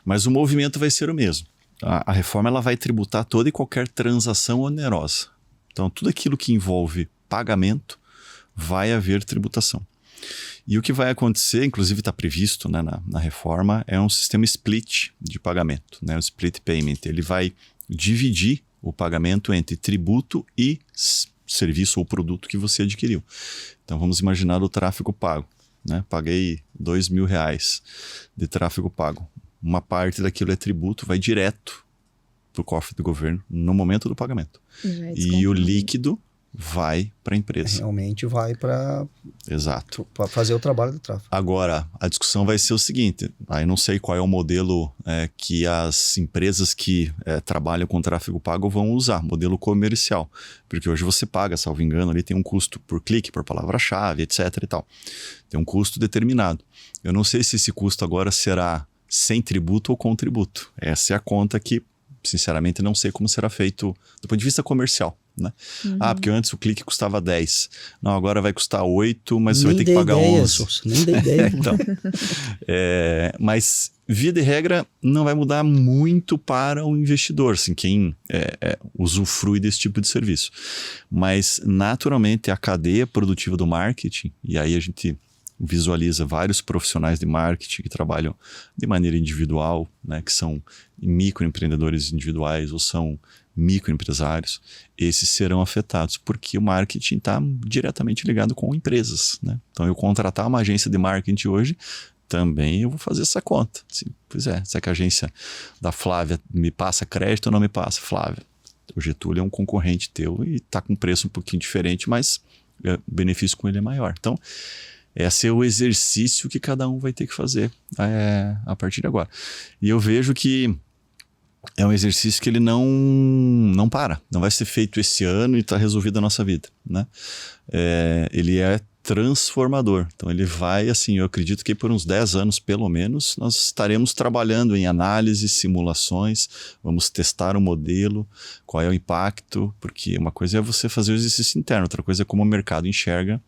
Mas o movimento vai ser o mesmo. A reforma ela vai tributar toda e qualquer transação onerosa. Então, tudo aquilo que envolve pagamento vai haver tributação. E o que vai acontecer, inclusive está previsto, né, na reforma, é um sistema split de pagamento, né, o split payment. Ele vai dividir o pagamento entre tributo e serviço ou produto que você adquiriu. Então vamos imaginar o tráfego pago. Né? Paguei R$2.000 de tráfego pago. Uma parte daquilo é tributo, vai direto para o cofre do governo no momento do pagamento. E o líquido vai para a empresa. Realmente vai para Exato. fazer o trabalho do tráfego. Agora, a discussão vai ser o seguinte, aí não sei qual é o modelo que as empresas que trabalham com tráfego pago vão usar, modelo comercial, porque hoje você paga, salvo engano, ali tem um custo por clique, por palavra-chave, etc e tal. Tem um custo determinado. Eu não sei se esse custo agora será sem tributo ou com tributo. Essa é a conta que, sinceramente, não sei como será feito do ponto de vista comercial. Né? Porque antes o clique custava 10. Não, agora vai custar 8, mas você vai ter que pagar 11. Nem dei ideia. Então, mas, via de regra, não vai mudar muito para o investidor, assim, quem usufrui desse tipo de serviço. Mas, naturalmente, a cadeia produtiva do marketing, e aí a gente visualiza vários profissionais de marketing que trabalham de maneira individual, né, que são microempreendedores individuais ou são microempresários, esses serão afetados, porque o marketing está diretamente ligado com empresas. Né? Então, eu contratar uma agência de marketing hoje, também eu vou fazer essa conta. Pois é, se é que a agência da Flávia me passa crédito ou não me passa? Flávia, o Getúlio é um concorrente teu e está com preço um pouquinho diferente, mas o benefício com ele é maior. Então, esse é o exercício que cada um vai ter que fazer a partir de agora. E eu vejo que é um exercício que ele não para. Não vai ser feito esse ano e está resolvida a nossa vida. Né? Ele é transformador. Então ele vai, assim, eu acredito que por uns 10 anos, pelo menos, nós estaremos trabalhando em análise, simulações, vamos testar o modelo, qual é o impacto, porque uma coisa é você fazer o exercício interno, outra coisa é como o mercado enxerga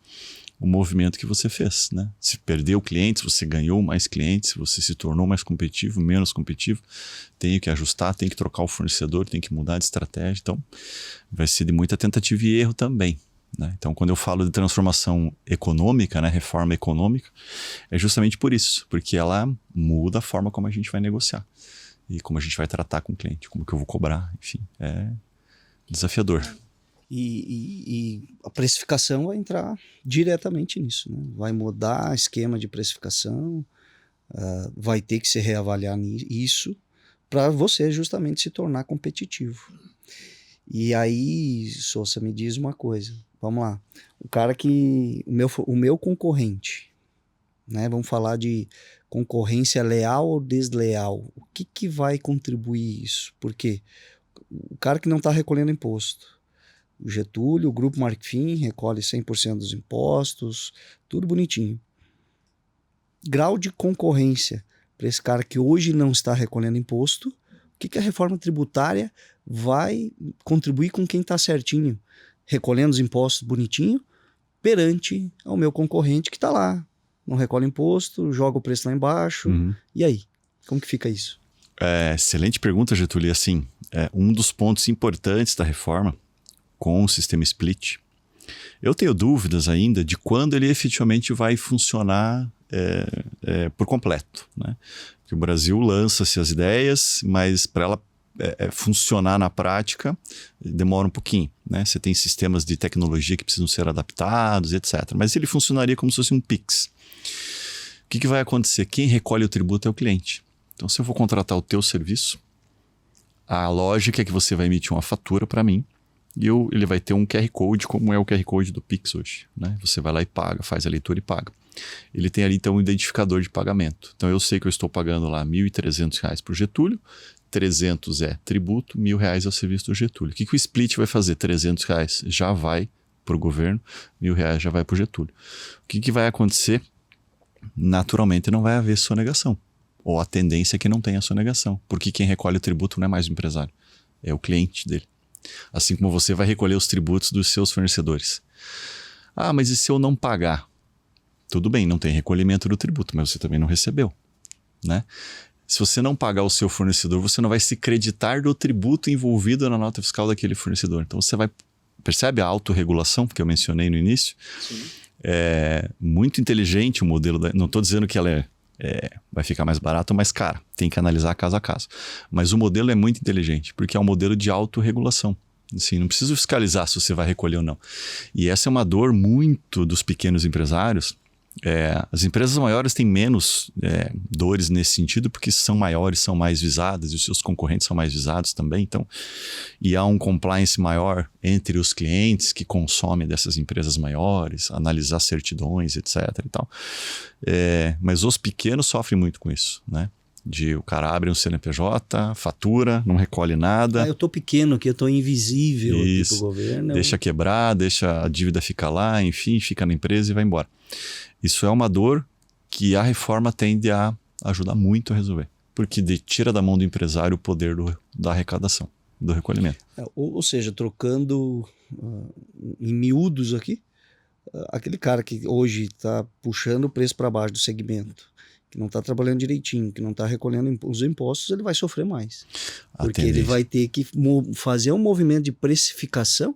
o movimento que você fez, né? Se perdeu clientes, você ganhou mais clientes, você se tornou mais competitivo, menos competitivo, tem que ajustar, tem que trocar o fornecedor, tem que mudar de estratégia, então vai ser de muita tentativa e erro também, né? Então quando eu falo de transformação econômica, né, reforma econômica, é justamente por isso, porque ela muda a forma como a gente vai negociar e como a gente vai tratar com o cliente, como que eu vou cobrar, enfim, é desafiador. E a precificação vai entrar diretamente nisso, né? Vai mudar esquema de precificação, vai ter que se reavaliar isso para você justamente se tornar competitivo. E aí, Sousa, me diz uma coisa, vamos lá, o meu concorrente, né? Vamos falar de concorrência leal ou desleal, o que vai contribuir isso? Porque o cara que não está recolhendo imposto, o Getúlio, o Grupo Marfim, recolhe 100% dos impostos, tudo bonitinho. Grau de concorrência para esse cara que hoje não está recolhendo imposto, o que a reforma tributária vai contribuir com quem está certinho, recolhendo os impostos bonitinho, perante ao meu concorrente que está lá, não recolhe imposto, joga o preço lá embaixo, e aí? Como que fica isso? Excelente pergunta, Getúlio. Assim, um dos pontos importantes da reforma com o sistema split, eu tenho dúvidas ainda de quando ele efetivamente vai funcionar por completo, né? Porque o Brasil lança-se as ideias, mas para ela funcionar na prática demora um pouquinho, né? Você tem sistemas de tecnologia que precisam ser adaptados, etc. Mas ele funcionaria como se fosse um Pix. O que vai acontecer? Quem recolhe o tributo é o cliente. Então, se eu vou contratar o teu serviço, a lógica é que você vai emitir uma fatura para mim, e ele vai ter um QR Code, como é o QR Code do Pix hoje, né? Você vai lá e paga, faz a leitura e paga. Ele tem ali então um identificador de pagamento. Então eu sei que eu estou pagando lá R$ 1.300 para o Getúlio, 300 é tributo, R$ 1.000 é o serviço do Getúlio. O que o Split vai fazer? R$300 já vai para o governo, R$ 1.000 já vai para o Getúlio. O que vai acontecer? Naturalmente não vai haver sonegação. Ou a tendência é que não tenha sonegação. Porque quem recolhe o tributo não é mais o empresário, é o cliente dele. Assim como você vai recolher os tributos dos seus fornecedores. Mas e se eu não pagar? Tudo bem, não tem recolhimento do tributo, mas você também não recebeu, né? Se você não pagar o seu fornecedor, você não vai se creditar do tributo envolvido na nota fiscal daquele fornecedor. Então você vai... Percebe a autorregulação que eu mencionei no início? Sim. É muito inteligente o modelo. Não estou dizendo que ela vai ficar mais barata ou mais cara. Tem que analisar caso a caso. Mas o modelo é muito inteligente, porque é um modelo de autorregulação. Assim, não precisa fiscalizar se você vai recolher ou não. E essa é uma dor muito dos pequenos empresários, As empresas maiores têm menos dores nesse sentido, porque são maiores, são mais visadas, e os seus concorrentes são mais visados também. Então, e há um compliance maior entre os clientes que consomem dessas empresas maiores, analisar certidões, etc. e tal. Mas os pequenos sofrem muito com isso, né? O cara abre um CNPJ, fatura, não recolhe nada. Eu tô pequeno aqui, eu tô invisível aqui pro governo. Deixa quebrar, deixa a dívida ficar lá, enfim, fica na empresa e vai embora. Isso é uma dor que a reforma tende a ajudar muito a resolver. Porque tira da mão do empresário o poder da arrecadação, do recolhimento. Ou seja, trocando em miúdos aqui, aquele cara que hoje está puxando o preço para baixo do segmento, que não está trabalhando direitinho, que não está recolhendo os impostos, ele vai sofrer mais. Porque ele vai ter que fazer um movimento de precificação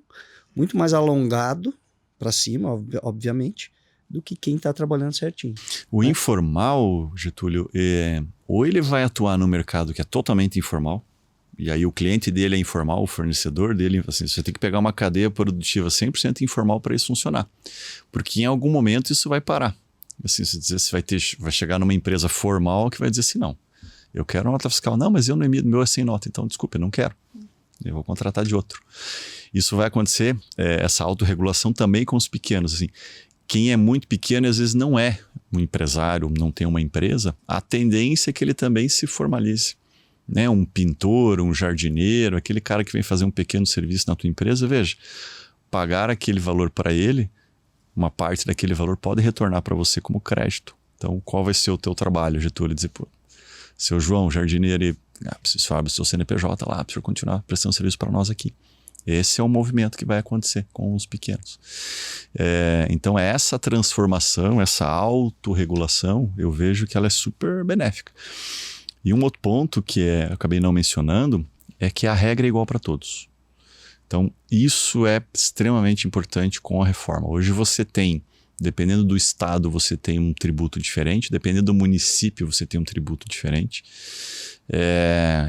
muito mais alongado para cima, obviamente, do que quem está trabalhando certinho. O informal, Getúlio, ou ele vai atuar no mercado que é totalmente informal, e aí o cliente dele é informal, o fornecedor dele, assim, você tem que pegar uma cadeia produtiva 100% informal para isso funcionar. Porque em algum momento isso vai parar. Assim, você vai chegar numa empresa formal que vai dizer assim, não, eu quero nota fiscal. Não, mas eu não emito, meu é sem nota, então desculpa, eu não quero. Eu vou contratar de outro. Isso vai acontecer, essa autorregulação também com os pequenos. Assim, quem é muito pequeno às vezes não é um empresário, não tem uma empresa, a tendência é que ele também se formalize. Né? Um pintor, um jardineiro, aquele cara que vem fazer um pequeno serviço na tua empresa, veja, pagar aquele valor para ele, uma parte daquele valor pode retornar para você como crédito. Então, qual vai ser o teu trabalho, Getúlio? Dizer, pô, seu João, jardineiro, preciso abrir o seu CNPJ lá, precisa continuar prestando serviço para nós aqui. Esse é o movimento que vai acontecer com os pequenos. Então, essa transformação, essa autorregulação, eu vejo que ela é super benéfica. E um outro ponto que eu acabei não mencionando é que a regra é igual para todos. Então, isso é extremamente importante com a reforma. Hoje você tem, dependendo do estado, você tem um tributo diferente, dependendo do município, você tem um tributo diferente.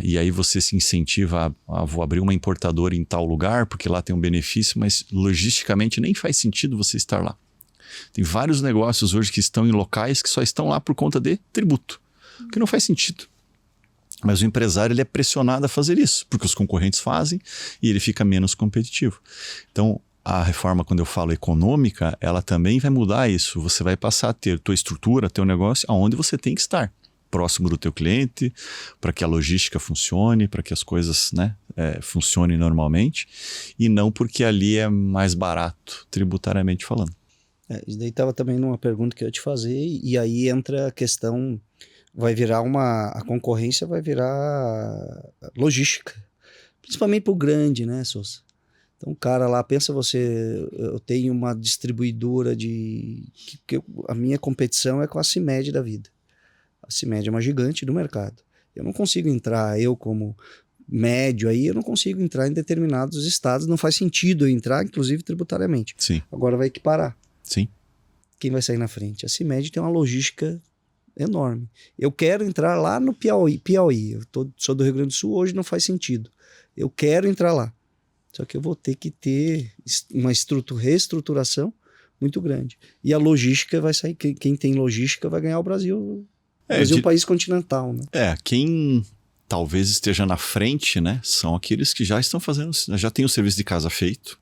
E aí você se incentiva vou abrir uma importadora em tal lugar, porque lá tem um benefício, mas logisticamente nem faz sentido você estar lá. Tem vários negócios hoje que estão em locais que só estão lá por conta de tributo, que não faz sentido. Mas o empresário ele é pressionado a fazer isso, porque os concorrentes fazem e ele fica menos competitivo. Então, a reforma, quando eu falo econômica, ela também vai mudar isso. Você vai passar a ter tua estrutura, teu negócio, aonde você tem que estar. Próximo do teu cliente, para que a logística funcione, para que as coisas, né, funcionem normalmente, e não porque ali é mais barato, tributariamente falando. Isso daí estava também numa pergunta que eu ia te fazer, e aí entra a questão... a concorrência vai virar logística, principalmente para o grande, né, Sousa? Então o cara lá, pensa você, eu tenho uma distribuidora a minha competição é com a CIMED da vida. A CIMED é uma gigante do mercado. Eu não consigo entrar, eu como médio aí, eu não consigo entrar em determinados estados, não faz sentido eu entrar, inclusive tributariamente. Sim. Agora vai equiparar. Sim. Quem vai sair na frente? A CIMED tem uma logística enorme. Eu quero entrar lá no Piauí. Sou do Rio Grande do Sul, hoje não faz sentido. Eu quero entrar lá. Só que eu vou ter que ter uma reestruturação muito grande. E a logística vai sair. Quem tem logística vai ganhar o Brasil. O Brasil é um país continental, né? Quem talvez esteja na frente, né? São aqueles que já estão já tem o serviço de casa feito,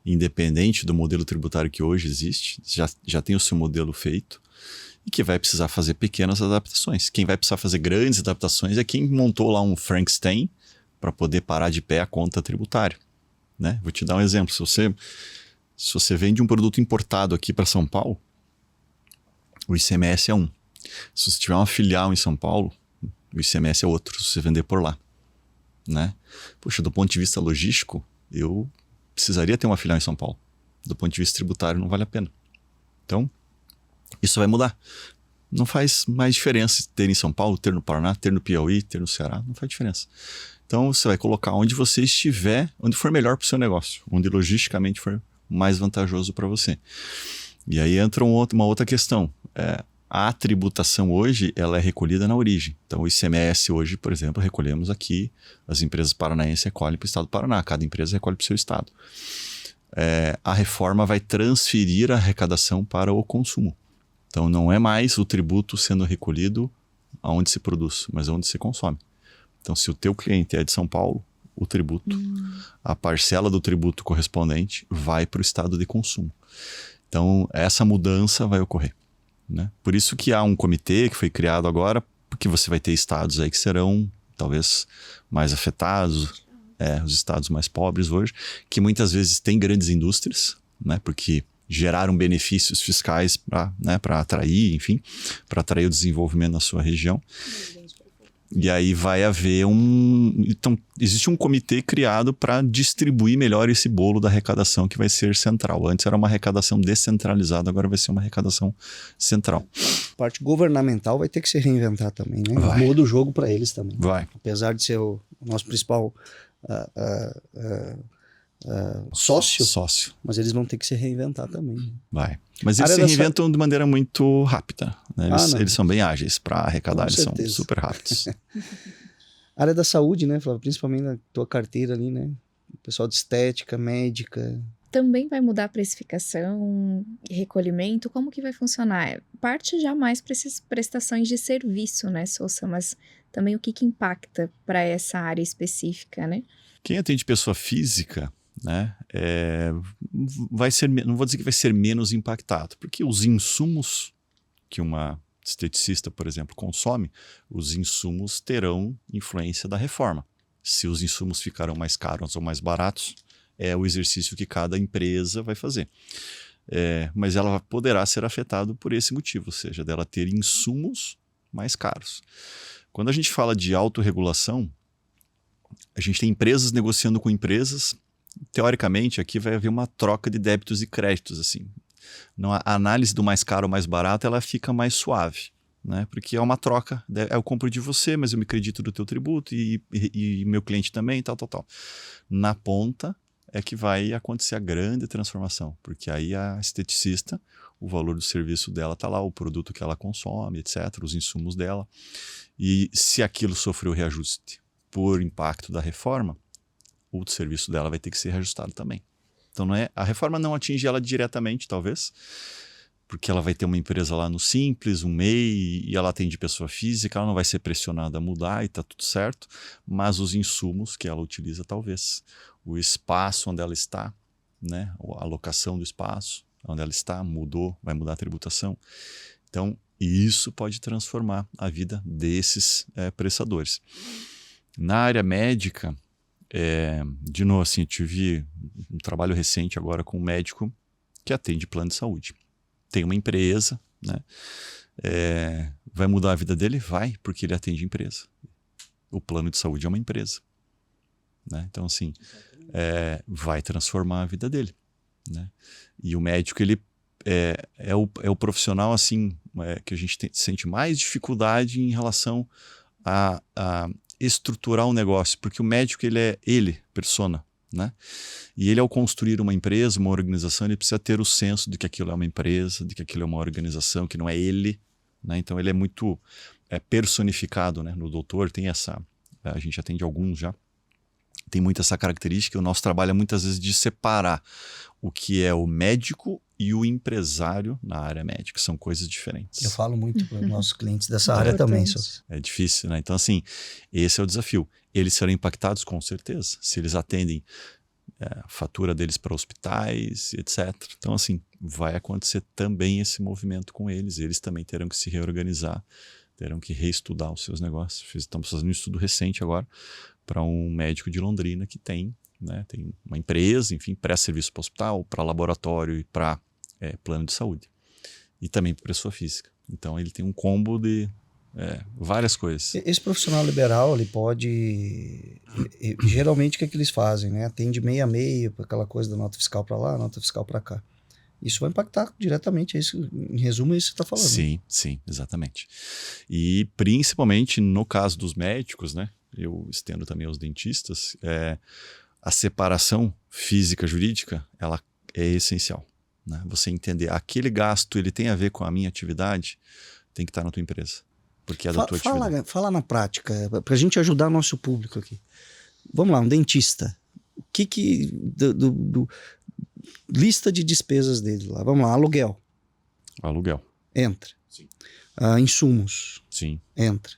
independente do modelo tributário que hoje existe, já tem o seu modelo feito. E que vai precisar fazer pequenas adaptações. Quem vai precisar fazer grandes adaptações é quem montou lá um Frankenstein para poder parar de pé a conta tributária. Né? Vou te dar um exemplo. Se você vende um produto importado aqui para São Paulo, o ICMS é um. Se você tiver uma filial em São Paulo, o ICMS é outro, se você vender por lá. Né? Poxa, do ponto de vista logístico, eu precisaria ter uma filial em São Paulo. Do ponto de vista tributário, não vale a pena. Então, isso vai mudar. Não faz mais diferença ter em São Paulo, ter no Paraná, ter no Piauí, ter no Ceará. Não faz diferença. Então você vai colocar onde você estiver, onde for melhor para o seu negócio, onde logisticamente for mais vantajoso para você. E aí entra uma outra questão. A tributação hoje ela é recolhida na origem. Então o ICMS hoje, por exemplo, recolhemos aqui, as empresas paranaenses recolhem para o estado do Paraná, cada empresa recolhe para o seu estado. A reforma vai transferir a arrecadação para o consumo. Então não é mais o tributo sendo recolhido aonde se produz, mas aonde se consome. Então se o teu cliente é de São Paulo, o tributo, a parcela do tributo correspondente vai para o estado de consumo. Então essa mudança vai ocorrer, né? Por isso que há um comitê que foi criado agora, porque você vai ter estados aí que serão talvez mais afetados, os estados mais pobres hoje, que muitas vezes têm grandes indústrias, né? Porque geraram benefícios fiscais para atrair, enfim, para atrair o desenvolvimento na sua região. E aí vai haver então, existe um comitê criado para distribuir melhor esse bolo da arrecadação que vai ser central. Antes era uma arrecadação descentralizada, agora vai ser uma arrecadação central. A parte governamental vai ter que se reinventar também, né? Vai. Muda o jogo para eles também. Vai. Apesar de ser o nosso principal sócio, mas eles vão ter que se reinventar também. Vai. Mas eles se reinventam de maneira muito rápida, né? Eles são bem ágeis para arrecadar, eles são super rápidos. A área da saúde, né, Flávio? Principalmente na tua carteira ali, né? O pessoal de estética, médica. Também vai mudar a precificação, recolhimento, como que vai funcionar? Parte já mais para essas prestações de serviço, né, Sousa? Mas também o que impacta para essa área específica, né? Quem atende pessoa física, né, vai ser, não vou dizer que vai ser menos impactado, porque os insumos que uma esteticista, por exemplo, consome, os insumos terão influência da reforma. Se os insumos ficarão mais caros ou mais baratos, é o exercício que cada empresa vai fazer. Mas ela poderá ser afetada por esse motivo, ou seja, dela ter insumos mais caros. Quando a gente fala de autorregulação, a gente tem empresas negociando com empresas. Teoricamente, aqui vai haver uma troca de débitos e créditos, assim. A análise do mais caro ou mais barato, ela fica mais suave, né? Porque é uma troca, eu compro de você, mas eu me acredito do teu tributo e meu cliente também, tal. Na ponta é que vai acontecer a grande transformação, porque aí a esteticista, o valor do serviço dela está lá, o produto que ela consome, etc., os insumos dela. E se aquilo sofreu reajuste por impacto da reforma, o serviço dela vai ter que ser reajustado também. Então a reforma não atinge ela diretamente, talvez, porque ela vai ter uma empresa lá no Simples, um MEI, e ela atende pessoa física, ela não vai ser pressionada a mudar e está tudo certo, mas os insumos que ela utiliza, talvez. O espaço onde ela está, né? A locação do espaço onde ela está mudou, vai mudar a tributação. Então, isso pode transformar a vida desses prestadores. Na área médica, de novo, assim, eu tive um trabalho recente agora com um médico que atende plano de saúde. Tem uma empresa, né? Vai mudar a vida dele? Vai, porque ele atende empresa. O plano de saúde é uma empresa, né? Então, assim, vai transformar a vida dele, né? E o médico, ele é o profissional, assim, que a gente sente mais dificuldade em relação a estruturar um negócio, porque o médico, ele é persona, né? E ele, ao construir uma empresa, uma organização, ele precisa ter o senso de que aquilo é uma empresa, de que aquilo é uma organização, que não é ele, né? Então ele é muito personificado, né? No doutor tem a gente atende alguns já, tem muito essa característica. O nosso trabalho é muitas vezes de separar o que é o médico e o empresário na área médica, são coisas diferentes. Eu falo muito para os nossos clientes dessa área também. É difícil, né? Então, assim, esse é o desafio. Eles serão impactados com certeza, se eles atendem a fatura deles para hospitais, etc. Então, assim, vai acontecer também esse movimento com eles. Eles também terão que se reorganizar, terão que reestudar os seus negócios. Estamos fazendo um estudo recente agora para um médico de Londrina que tem uma empresa, enfim, presta serviço para hospital, para laboratório e para plano de saúde. E também para pessoa física. Então ele tem um combo de várias coisas. Esse profissional liberal, ele pode... geralmente o que eles fazem, né? Atende meio a meio, aquela coisa da nota fiscal para lá, nota fiscal para cá. Isso vai impactar diretamente, em resumo, é isso que você está falando. Sim, exatamente. E principalmente no caso dos médicos, né? Eu estendo também aos dentistas, a separação física-jurídica, ela é essencial, né? Você entender, aquele gasto, ele tem a ver com a minha atividade, tem que estar na tua empresa, porque é da tua atividade. Fala na prática, para a gente ajudar nosso público aqui. Vamos lá, um dentista. O que lista de despesas dele lá. Vamos lá, aluguel. Aluguel. Entra. Sim. Insumos. Sim. Entra.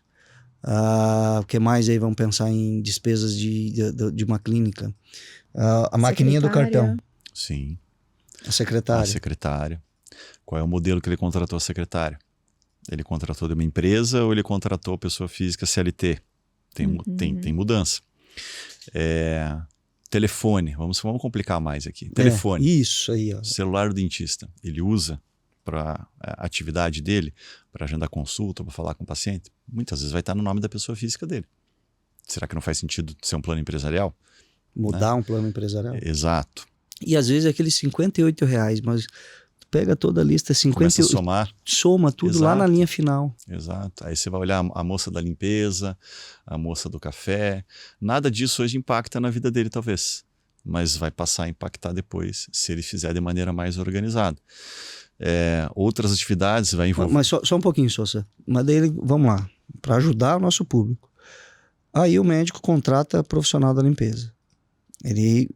O que mais aí? Vamos pensar em despesas de uma clínica. A maquininha do cartão. Sim. A secretária. A secretária. Qual é o modelo que ele contratou a secretária? Ele contratou de uma empresa ou ele contratou pessoa física CLT? Tem mudança. Telefone. Vamos complicar mais aqui. Telefone. Isso aí. Ó. Celular do dentista. Ele usa para a atividade dele, para agendar consulta, para falar com o paciente? Muitas vezes vai estar no nome da pessoa física dele. Será que não faz sentido ser um plano empresarial? Mudar um plano empresarial. Exato. E às vezes é aqueles R$58, mas pega toda a lista, 50, começa a somar. Soma tudo. Exato. Lá na linha final. Exato. Aí você vai olhar a moça da limpeza, a moça do café. Nada disso hoje impacta na vida dele, talvez. Mas vai passar a impactar depois, se ele fizer de maneira mais organizada. Outras atividades vai envolver... Mas só um pouquinho, Sousa. Mas daí, vamos lá, para ajudar o nosso público. Aí o médico contrata profissional da limpeza. Ele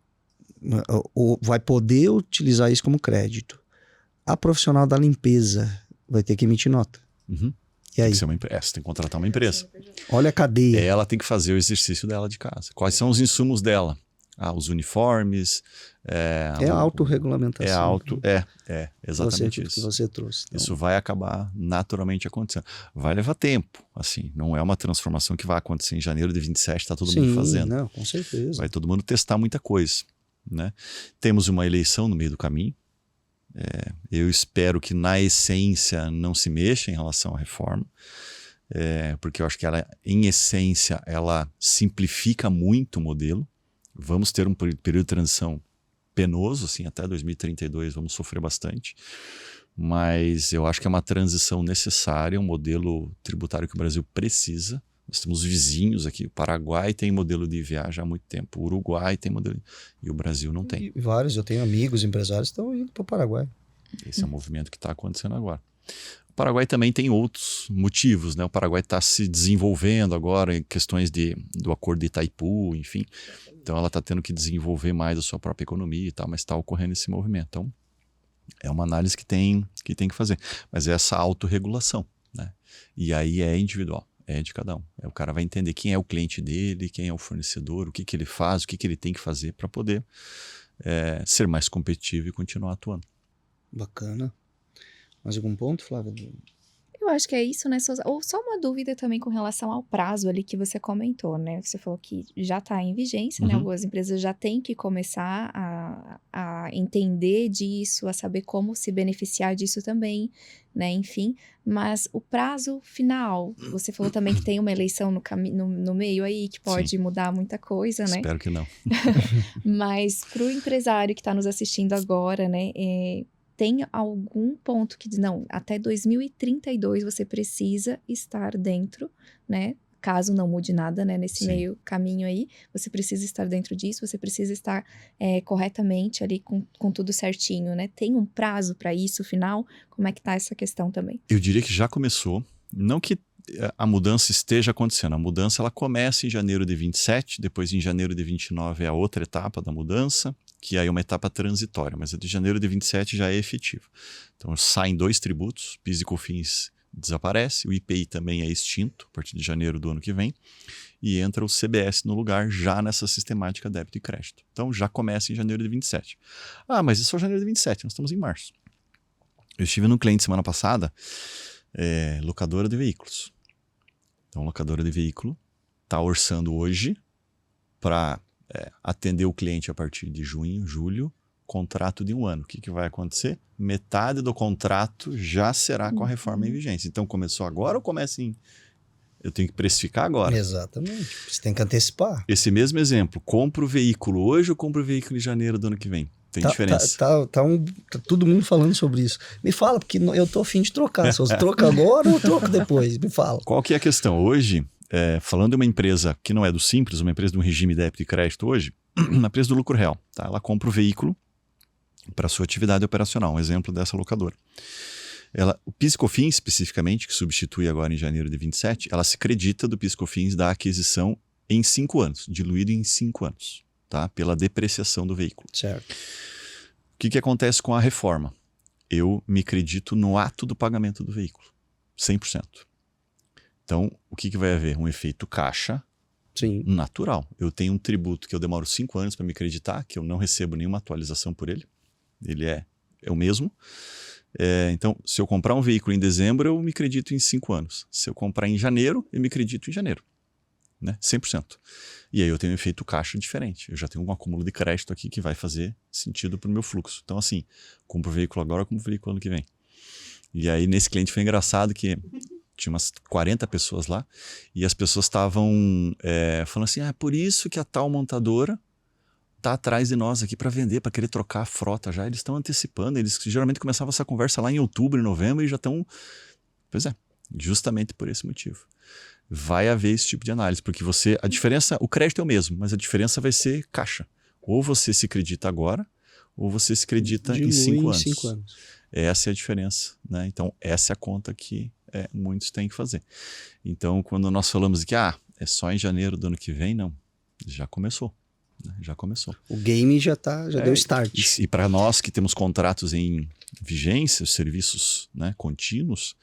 vai poder utilizar isso como crédito. A profissional da limpeza vai ter que emitir nota. Uhum. E aí? Tem que você tem que contratar uma empresa. Olha a cadeia. Ela tem que fazer o exercício dela de casa. Quais são os insumos dela? Os uniformes. A autorregulamentação. Exatamente isso. Que você trouxe. Então. Isso vai acabar naturalmente acontecendo. Vai levar tempo, assim. Não é uma transformação que vai acontecer em janeiro de 27, está todo mundo fazendo. Não, com certeza. Vai todo mundo testar muita coisa, né? Temos uma eleição no meio do caminho. Eu espero que na essência não se mexa em relação à reforma, porque eu acho que ela, em essência, ela simplifica muito o modelo. Vamos ter um período de transição penoso, assim, até 2032 vamos sofrer bastante, mas eu acho que é uma transição necessária, um modelo tributário que o Brasil precisa. Nós temos vizinhos aqui, o Paraguai tem modelo de IVA já há muito tempo, o Uruguai tem modelo, e o Brasil não tem. E vários, eu tenho amigos, empresários que estão indo para o Paraguai. Esse é o movimento que está acontecendo agora. O Paraguai também tem outros motivos, né? O Paraguai está se desenvolvendo agora em questões do acordo de Itaipu, enfim. Então ela está tendo que desenvolver mais a sua própria economia e tal, mas está ocorrendo esse movimento. Então é uma análise que tem que fazer. Mas é essa autorregulação, né? E aí é individual. É de cada um. O cara vai entender quem é o cliente dele, quem é o fornecedor, o que ele faz, o que ele tem que fazer para poder ser mais competitivo e continuar atuando. Bacana. Mais algum ponto, Flávia? Eu acho que é isso, né, Sousa? Ou só uma dúvida também com relação ao prazo ali que você comentou, né? Você falou que já está em vigência, né? Algumas empresas já têm que começar a entender disso, a saber como se beneficiar disso também, né? Enfim, mas o prazo final, você falou também que tem uma eleição no meio aí, que pode mudar muita coisa, né? Espero que não. Mas para o empresário que está nos assistindo agora, né? Tem algum ponto que diz, não, até 2032 você precisa estar dentro, né? Caso não mude nada, né? Nesse meio caminho aí, você precisa estar dentro disso, você precisa estar corretamente ali com tudo certinho, né? Tem um prazo para isso, final? Como é que tá essa questão também? Eu diria que já começou. Não que a mudança esteja acontecendo. A mudança ela começa em janeiro de 27, depois em janeiro de 29 é a outra etapa da mudança, que aí é uma etapa transitória, mas a de janeiro de 27 já é efetiva. Então saem 2 tributos, PIS e COFINS desaparece, o IPI também é extinto a partir de janeiro do ano que vem, e entra o CBS no lugar já nessa sistemática débito e crédito. Então já começa em janeiro de 27. Mas isso é só janeiro de 27, nós estamos em março. Eu estive num cliente semana passada, locadora de veículos. Então locadora de veículo está orçando hoje para atender o cliente a partir de junho, julho, contrato de 1 ano. O que vai acontecer? Metade do contrato já será com a reforma em vigência. Então começou agora ou começa em... Eu tenho que precificar agora? Exatamente. Você tem que antecipar. Esse mesmo exemplo, compro o veículo hoje ou compro o veículo em janeiro do ano que vem? Tem diferença. Tá todo mundo falando sobre isso. Me fala, porque eu tô a fim de trocar. Se eu troco agora ou eu troco depois? Me fala. Qual que é a questão? Hoje... falando de uma empresa que não é do Simples, uma empresa de um regime de débito e crédito hoje, na empresa do lucro real. Tá? Ela compra o veículo para sua atividade operacional, um exemplo dessa locadora. O PIS e COFINS, especificamente, que substitui agora em janeiro de 27, ela se acredita do PIS e COFINS da aquisição em 5 anos, diluído em 5 anos, tá? Pela depreciação do veículo. Certo. O que acontece com a reforma? eu me credito no ato do pagamento do veículo, 100%. Então, o que vai haver? Um efeito caixa Sim. natural. Eu tenho um tributo que eu demoro 5 anos para me acreditar, que eu não recebo nenhuma atualização por ele. Ele é o mesmo. Então, se eu comprar um veículo em dezembro, eu me acredito em 5 anos. Se eu comprar em janeiro, eu me acredito em janeiro. Né? 100%. E aí eu tenho um efeito caixa diferente. Eu já tenho um acúmulo de crédito aqui que vai fazer sentido para o meu fluxo. Então, assim, compro o veículo agora, compro o veículo ano que vem. E aí, nesse cliente foi engraçado que tinha umas 40 pessoas lá e as pessoas estavam falando assim, é por isso que a tal montadora tá atrás de nós aqui para vender, para querer trocar a frota já. Eles estão antecipando, eles geralmente começavam essa conversa lá em outubro, em novembro e já estão... Pois é, justamente por esse motivo. Vai haver esse tipo de análise, porque a diferença, o crédito é o mesmo, mas a diferença vai ser caixa. Ou você se acredita agora, ou você se acredita em 5 anos. 5 anos. Essa é a diferença, né? Então, essa é a conta que muitos têm que fazer. Então, quando nós falamos que é só em janeiro do ano que vem, não. Já começou. Né? Já começou. O game já deu start. E para nós que temos contratos em vigência, serviços, né, contínuos,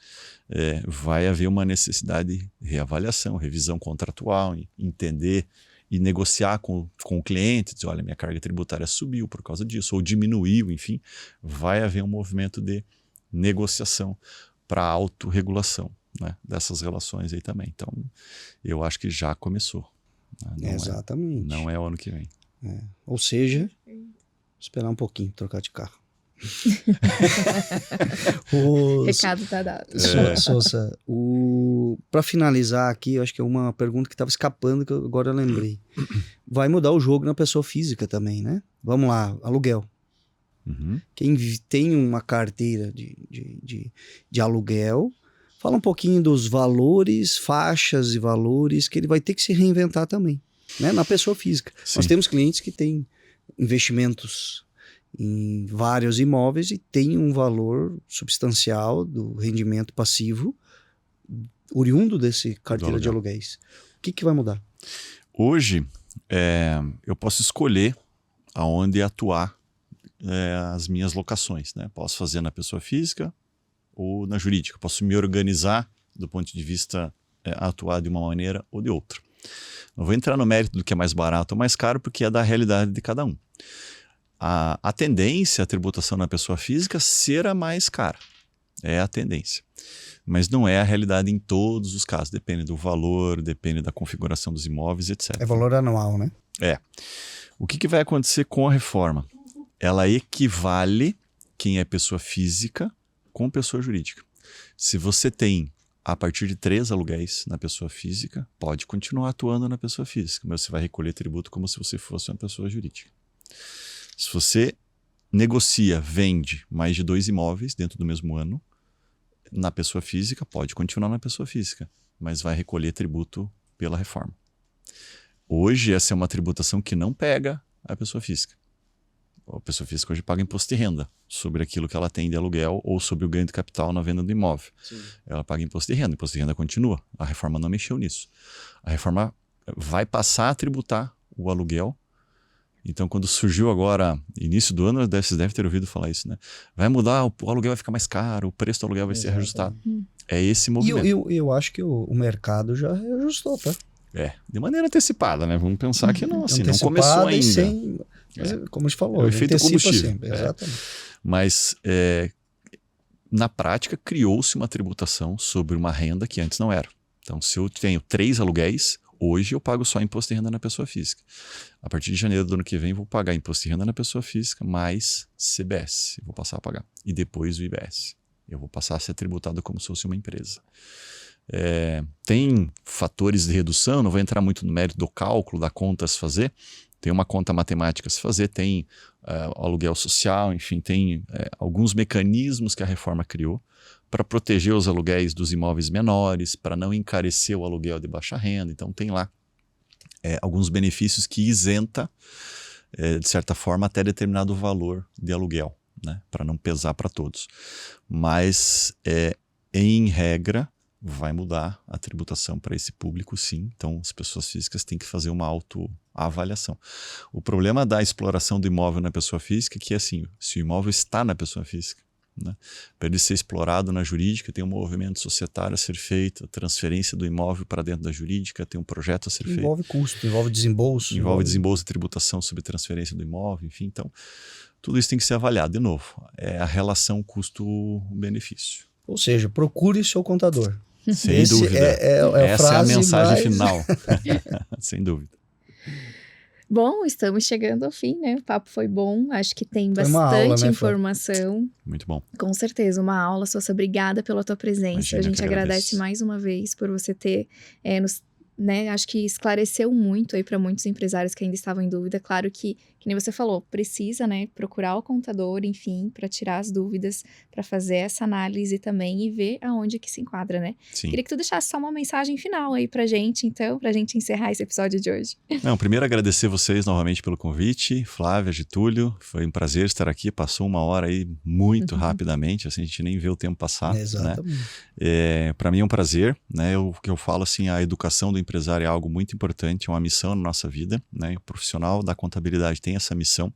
vai haver uma necessidade de reavaliação, revisão contratual, entender e negociar com o cliente, dizer, olha, minha carga tributária subiu por causa disso, ou diminuiu, enfim, vai haver um movimento de negociação para autorregulação, né, dessas relações aí também. Então, eu acho que já começou. Né? Exatamente. Não é o ano que vem. Ou seja, esperar um pouquinho, trocar de carro. Recado tá dado. Sousa, para finalizar aqui, eu acho que é uma pergunta que estava escapando, que agora eu lembrei. Vai mudar o jogo na pessoa física também, né? Vamos lá, aluguel. Uhum. Quem tem uma carteira de aluguel, fala um pouquinho dos valores, faixas e valores que ele vai ter que se reinventar também, né? Na pessoa física. Sim. Nós temos clientes que têm investimentos em vários imóveis e tem um valor substancial do rendimento passivo oriundo desse carteira de aluguéis. O que vai mudar? Hoje, eu posso escolher aonde atuar as minhas locações. Né? Posso fazer na pessoa física ou na jurídica. Posso me organizar do ponto de vista atuar de uma maneira ou de outra. Não vou entrar no mérito do que é mais barato ou mais caro, porque é da realidade de cada um. A tendência, a tributação na pessoa física será mais cara. É a tendência. Mas não é a realidade em todos os casos. Depende do valor, depende da configuração dos imóveis, etc. É valor anual, né? O que vai acontecer com a reforma? Ela equivale quem é pessoa física com pessoa jurídica. Se você tem a partir de 3 aluguéis na pessoa física, pode continuar atuando na pessoa física, mas você vai recolher tributo como se você fosse uma pessoa jurídica. Se você negocia, vende mais de 2 imóveis dentro do mesmo ano, na pessoa física, pode continuar na pessoa física, mas vai recolher tributo pela reforma. Hoje, essa é uma tributação que não pega a pessoa física. A pessoa física hoje paga imposto de renda sobre aquilo que ela tem de aluguel ou sobre o ganho de capital na venda do imóvel. Sim. Ela paga imposto de renda continua. A reforma não mexeu nisso. A reforma vai passar a tributar o aluguel. Então, quando surgiu agora, início do ano, vocês devem ter ouvido falar isso, né? Vai mudar, o aluguel vai ficar mais caro, o preço do aluguel vai ser reajustado. É esse movimento. E eu acho que o mercado já reajustou, tá? De maneira antecipada, né? Vamos pensar que não, assim, não começou ainda. Sem, como a gente falou, o efeito combustível. Sempre, exatamente. Mas, na prática, criou-se uma tributação sobre uma renda que antes não era. Então, se eu tenho 3 aluguéis, hoje eu pago só imposto de renda na pessoa física. A partir de janeiro do ano que vem, vou pagar imposto de renda na pessoa física mais CBS. Vou passar a pagar. E depois o IBS. Eu vou passar a ser tributado como se fosse uma empresa. Tem fatores de redução, não vou entrar muito no mérito do cálculo, da conta a se fazer. Tem uma conta matemática a se fazer, tem aluguel social, enfim, tem alguns mecanismos que a reforma criou para proteger os aluguéis dos imóveis menores, para não encarecer o aluguel de baixa renda. Então tem lá alguns benefícios que isenta, de certa forma, até determinado valor de aluguel, né? Para não pesar para todos. Mas, em regra, vai mudar a tributação para esse público, sim. Então, as pessoas físicas têm que fazer uma autoavaliação. O problema da exploração do imóvel na pessoa física é que, assim, se o imóvel está na pessoa física, né? Para ele ser explorado na jurídica, tem um movimento societário a ser feito, a transferência do imóvel para dentro da jurídica, tem um projeto a ser feito. Envolve custo, envolve desembolso. Envolve desembolso e tributação sobre transferência do imóvel, enfim. Então, tudo isso tem que ser avaliado. De novo, é a relação custo-benefício. Ou seja, procure o seu contador. Sem dúvida. Essa é a mensagem final. Sem dúvida. Bom, estamos chegando ao fim, né? O papo foi bom, acho que tem Foi uma bastante aula, né, informação. Muito bom. Com certeza, uma aula. Sousa, obrigada pela tua presença. Imagina, a gente que agradeço. agradece mais uma vez por você ter né, acho que esclareceu muito aí para muitos empresários que ainda estavam em dúvida. Claro que nem você falou, precisa, né, procurar o contador, enfim, para tirar as dúvidas, para fazer essa análise também e ver aonde que se enquadra, né? Sim. Queria que tu deixasse só uma mensagem final aí pra gente, então, pra gente encerrar esse episódio de hoje. Não, primeiro agradecer vocês novamente pelo convite, Flávia, Getúlio, foi um prazer estar aqui, passou uma hora aí muito rapidamente, assim, a gente nem vê o tempo passar. Exatamente. Né? Para mim é um prazer, né? O que eu falo assim, a educação do empresário é algo muito importante, é uma missão na nossa vida, né? O profissional da contabilidade tem essa missão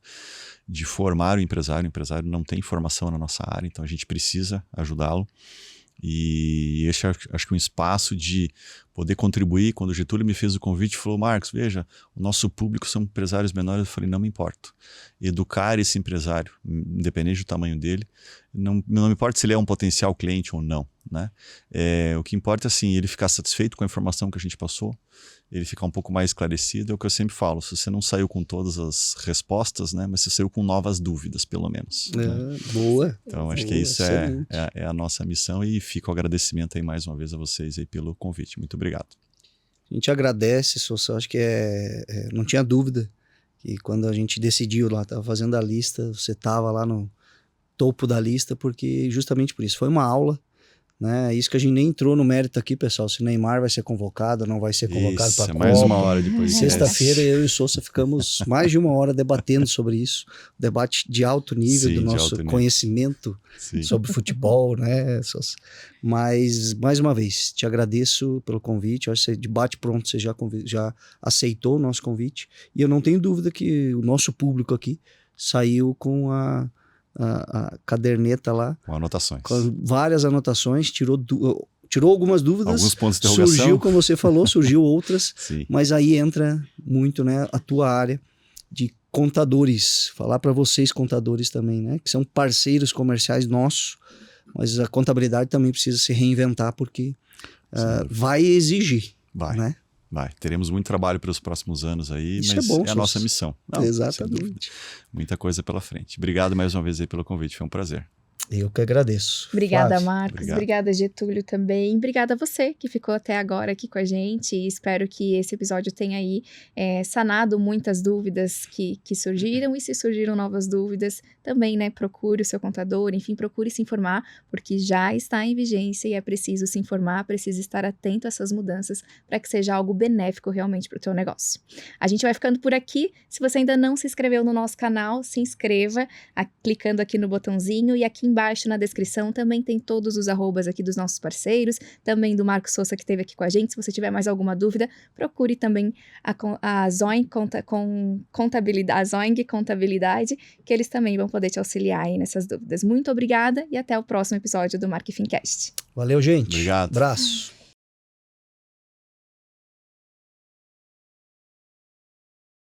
de formar o empresário não tem formação na nossa área, então a gente precisa ajudá-lo. E esse acho que um espaço de poder contribuir. Quando o Getúlio me fez o convite, falou: Marcos, veja, o nosso público são empresários menores. Eu falei: não me importo. Educar esse empresário, independente do tamanho dele, não me importa se ele é um potencial cliente ou não, né? O que importa é assim, ele ficar satisfeito com a informação que a gente passou, ele ficar um pouco mais esclarecido. É o que eu sempre falo: se você não saiu com todas as respostas, né, mas você saiu com novas dúvidas, pelo menos. Né? Boa. Então, acho que isso é a nossa missão, e fica o agradecimento aí mais uma vez a vocês aí pelo convite. Muito obrigado. A gente agradece, Sousa. Acho que não tinha dúvida que quando a gente decidiu lá, estava fazendo a lista, você estava lá no topo da lista, porque justamente por isso. Foi uma aula, né? Isso que a gente nem entrou no mérito aqui, pessoal. Se Neymar vai ser convocado, não vai ser convocado para a Copa. Mais uma hora depois. Sexta-feira eu e o Sousa ficamos mais de uma hora debatendo sobre isso. Debate de alto nível, do nosso conhecimento sobre futebol, né, Sousa? Mas, mais uma vez, te agradeço pelo convite. Eu acho que de bate-pronto você já aceitou o nosso convite. E eu não tenho dúvida que o nosso público aqui saiu com a caderneta lá. Com anotações. Com várias anotações, tirou algumas dúvidas. Alguns pontos de interrogação. Surgiu, como você falou, surgiu outras. Sim. Mas aí entra muito, né, a tua área de contadores. Falar para vocês, contadores também, né, que são parceiros comerciais nossos. Mas a contabilidade também precisa se reinventar, porque vai exigir. Vai. Né? Vai. Teremos muito trabalho pelos próximos anos aí, Isso mas é bom, a nossa missão. Exatamente. Muita coisa pela frente. Obrigado mais uma vez aí pelo convite, foi um prazer. Eu que agradeço. Obrigada, Flávio. Marcos. Obrigada, Getúlio, também. Obrigada a você que ficou até agora aqui com a gente. E espero que esse episódio tenha aí sanado muitas dúvidas que surgiram. E se surgiram novas dúvidas, também, né, procure o seu contador. Enfim, procure se informar, porque já está em vigência e é preciso se informar, precisa estar atento a essas mudanças para que seja algo benéfico realmente para o teu negócio. A gente vai ficando por aqui. Se você ainda não se inscreveu no nosso canal, se inscreva clicando aqui no botãozinho, e aqui embaixo na descrição também tem todos os arrobas aqui dos nossos parceiros, também do Marcos Sousa que esteve aqui com a gente. Se você tiver mais alguma dúvida, procure também a Zoing Contabilidade, que eles também vão poder te auxiliar aí nessas dúvidas. Muito obrigada e até o próximo episódio do Mark Fincast. Valeu, gente. Obrigado. Abraço.